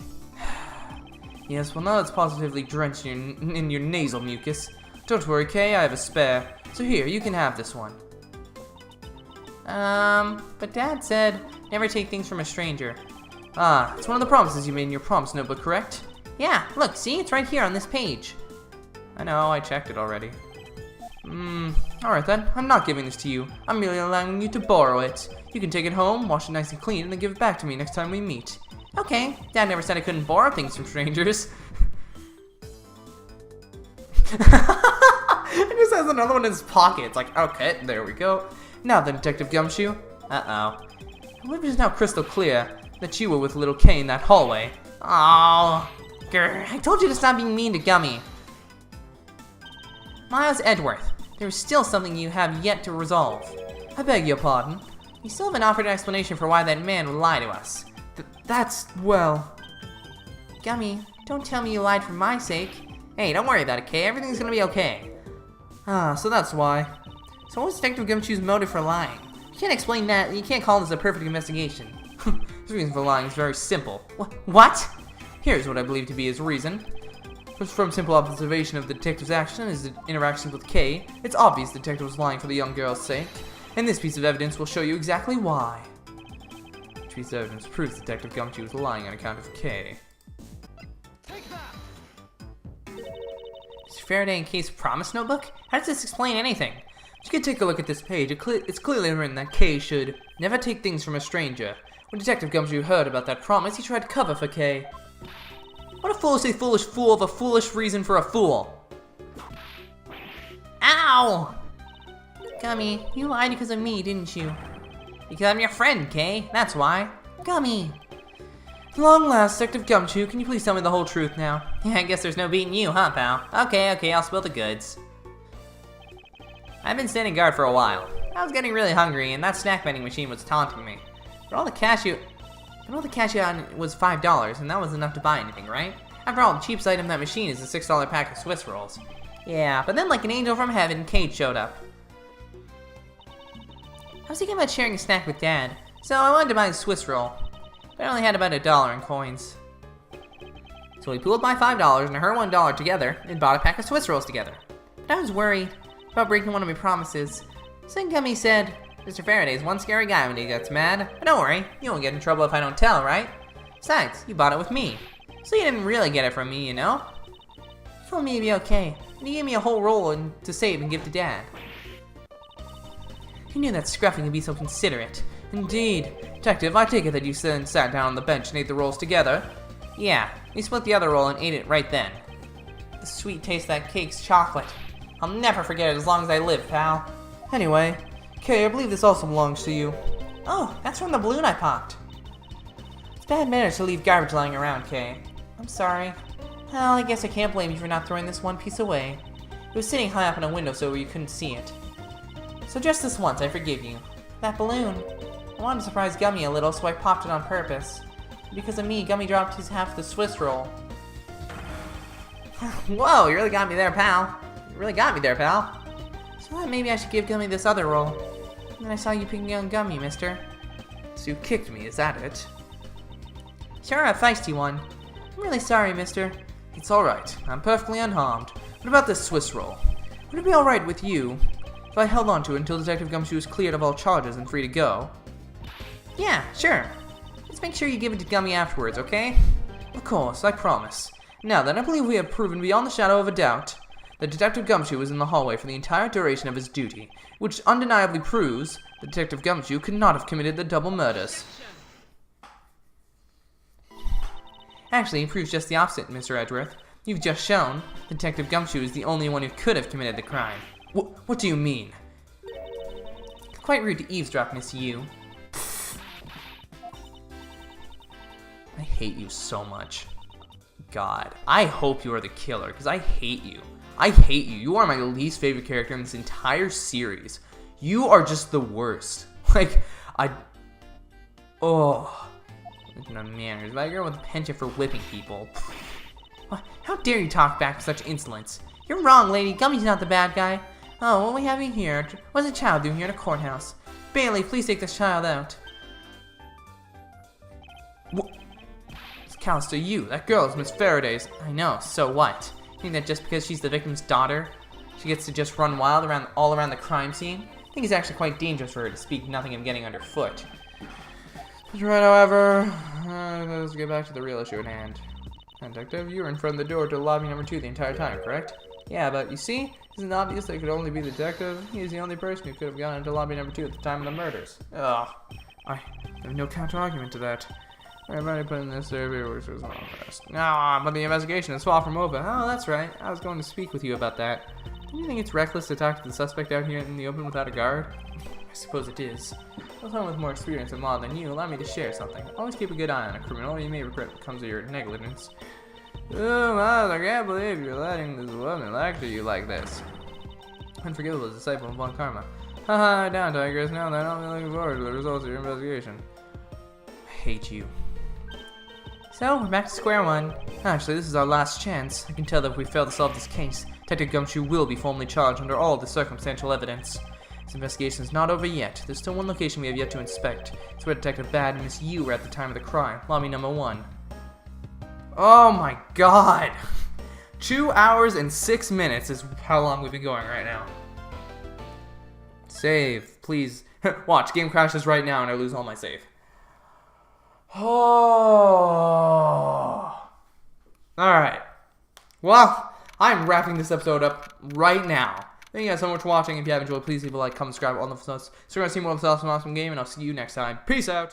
Yes, well now it's positively drenched in your nasal mucus. Don't worry, Kay, I have a spare. So here, you can have this one. But Dad said never take things from a stranger. Ah, it's one of the promises you made in your promise notebook, correct? Yeah, look, see? It's right here on this page. I know, I checked it already. Alright then, I'm not giving this to you. I'm merely allowing you to borrow it. You can take it home, wash it nice and clean, and then give it back to me next time we meet. Okay, Dad never said I couldn't borrow things from strangers. He just has another one in his pocket. It's like, okay, there we go. Now then, Detective Gumshoe. Uh-oh. I believe it is now crystal clear that you were with little Kay in that hallway. Oh, grr, I told you to stop being mean to Gummy. Miles Edgeworth, there is still something you have yet to resolve. I beg your pardon. You still haven't offered an explanation for why that man would lie to us. That's, well... Gummy, don't tell me you lied for my sake. Hey, don't worry about it, Kay. Everything's gonna be okay. Ah, so that's why. So what was Detective Gumshoe's motive for lying? You can't explain that. You can't call this a perfect investigation. His reason for lying is very simple. What? Here's what I believe to be his reason. From simple observation of the detective's action and his interactions with Kay, it's obvious the detective was lying for the young girl's sake, and this piece of evidence will show you exactly why. This piece of evidence proves Detective Gumshoe was lying on account of Kay. Is Faraday and Kay's promise notebook? How does this explain anything? You can take a look at this page. It's clearly written that Kay should never take things from a stranger. When Detective Gumshoe heard about that promise, he tried to cover for Kay. What a foolishly foolish fool of a foolish reason for a fool. Ow! Gummy, you lied because of me, didn't you? Because I'm your friend, Kay. That's why. Gummy. At long last, Detective Gumshoe, can you please tell me the whole truth now? Yeah, I guess there's no beating you, huh, pal? Okay, I'll spill the goods. I've been standing guard for a while. I was getting really hungry, and that snack vending machine was taunting me. But all the cash you had was $5, and that was enough to buy anything, right? After all, the cheapest item in that machine is a $6 pack of Swiss rolls. Yeah, but then like an angel from heaven, Kate showed up. I was thinking about sharing a snack with Dad, so I wanted to buy a Swiss roll. But I only had about $1 in coins. So we pooled my $5 and her $1 together and bought a pack of Swiss rolls together. But I was worried about breaking one of my promises. So then Gummy said, Mr. Faraday's one scary guy when he gets mad. But don't worry, you won't get in trouble if I don't tell, right? Besides, you bought it with me. So you didn't really get it from me, you know? You told me to be okay, and you gave me a whole roll to save and give to Dad. You knew that Scruffy would be so considerate. Indeed. Detective, I take it that you then sat down on the bench and ate the rolls together? Yeah, we split the other roll and ate it right then. The sweet taste of that cake's chocolate. I'll never forget it as long as I live, pal. Anyway, Kay, I believe this also belongs to you. Oh, that's from the balloon I popped. It's bad manners to leave garbage lying around, Kay. I'm sorry. Well, I guess I can't blame you for not throwing this one piece away. It was sitting high up in a windowsill where you couldn't see it. So just this once, I forgive you. That balloon. I wanted to surprise Gummy a little, so I popped it on purpose. Because of me, Gummy dropped his half of the Swiss roll. Whoa, you really got me there, pal. You really got me there, pal. So I thought maybe I should give Gummy this other roll. And then I saw you picking on Gummy, mister. So you kicked me, is that it? Sure, a feisty one. I'm really sorry, mister. It's alright. I'm perfectly unharmed. What about this Swiss roll? Would it be alright with you if I held on to it until Detective Gumshoe is cleared of all charges and free to go? Yeah, sure. Just make sure you give it to Gummy afterwards, okay? Of course, I promise. Now then, I believe we have proven beyond the shadow of a doubt that Detective Gumshoe was in the hallway for the entire duration of his duty, which undeniably proves that Detective Gumshoe could not have committed the double murders. Actually, it proves just the opposite, Mr. Edgeworth. You've just shown Detective Gumshoe is the only one who could have committed the crime. What do you mean? Quite rude to eavesdrop, Miss Yu. I hate you so much. God, I hope you are the killer, because I hate you. I hate you. You are my least favorite character in this entire series. You are just the worst. Oh. No manners. My girl with a penchant for whipping people. How dare you talk back with such insolence? You're wrong, lady. Gummy's not the bad guy. Oh, what are we having here? What's a child doing here in a courthouse? Bailey, please take this child out. What? It's Callister, you. That girl is Miss Faraday's. I know, so what? You think that just because she's the victim's daughter, she gets to just run wild all around the crime scene? I think it's actually quite dangerous for her to speak nothing of getting underfoot. That's right, however, let's get back to the real issue at hand. Detective, you were in front of the door to lobby number 2 the entire time, correct? Yeah, but you see, isn't it obvious that it could only be the detective? He is the only person who could have gone into lobby number 2 at the time of the murders. Ugh. I have no counter-argument to that. I've already put in this survey, which was not fast. No, but the investigation is far from over. Oh, that's right. I was going to speak with you about that. Do you think it's reckless to talk to the suspect out here in the open without a guard? I suppose it is. As someone with more experience in law than you, allow me to share something. Always keep a good eye on a criminal, or you may regret what comes of your negligence. Oh, Miles, I can't believe you're letting this woman lecture you like this. Unforgivable disciple of Von Karma. Haha, down, Tigers. Now then, I'll be looking forward to the results of your investigation. I hate you. So, we're back to square one. Actually, this is our last chance. I can tell that if we fail to solve this case, Detective Gumshoe will be formally charged under all the circumstantial evidence. This investigation is not over yet. There's still one location we have yet to inspect. It's where Detective Bad and Miss Yu were at the time of the crime. Lobby number 1. Oh my god! 2 hours and 6 minutes is how long we've been going right now. Save, please. Watch, game crashes right now and I lose all my save. Oh. Alright. Well, I'm wrapping this episode up right now. Thank you guys so much for watching. If you have enjoyed, please leave a like, comment, subscribe, all the notes. So we're going to see more of this awesome game, and I'll see you next time. Peace out!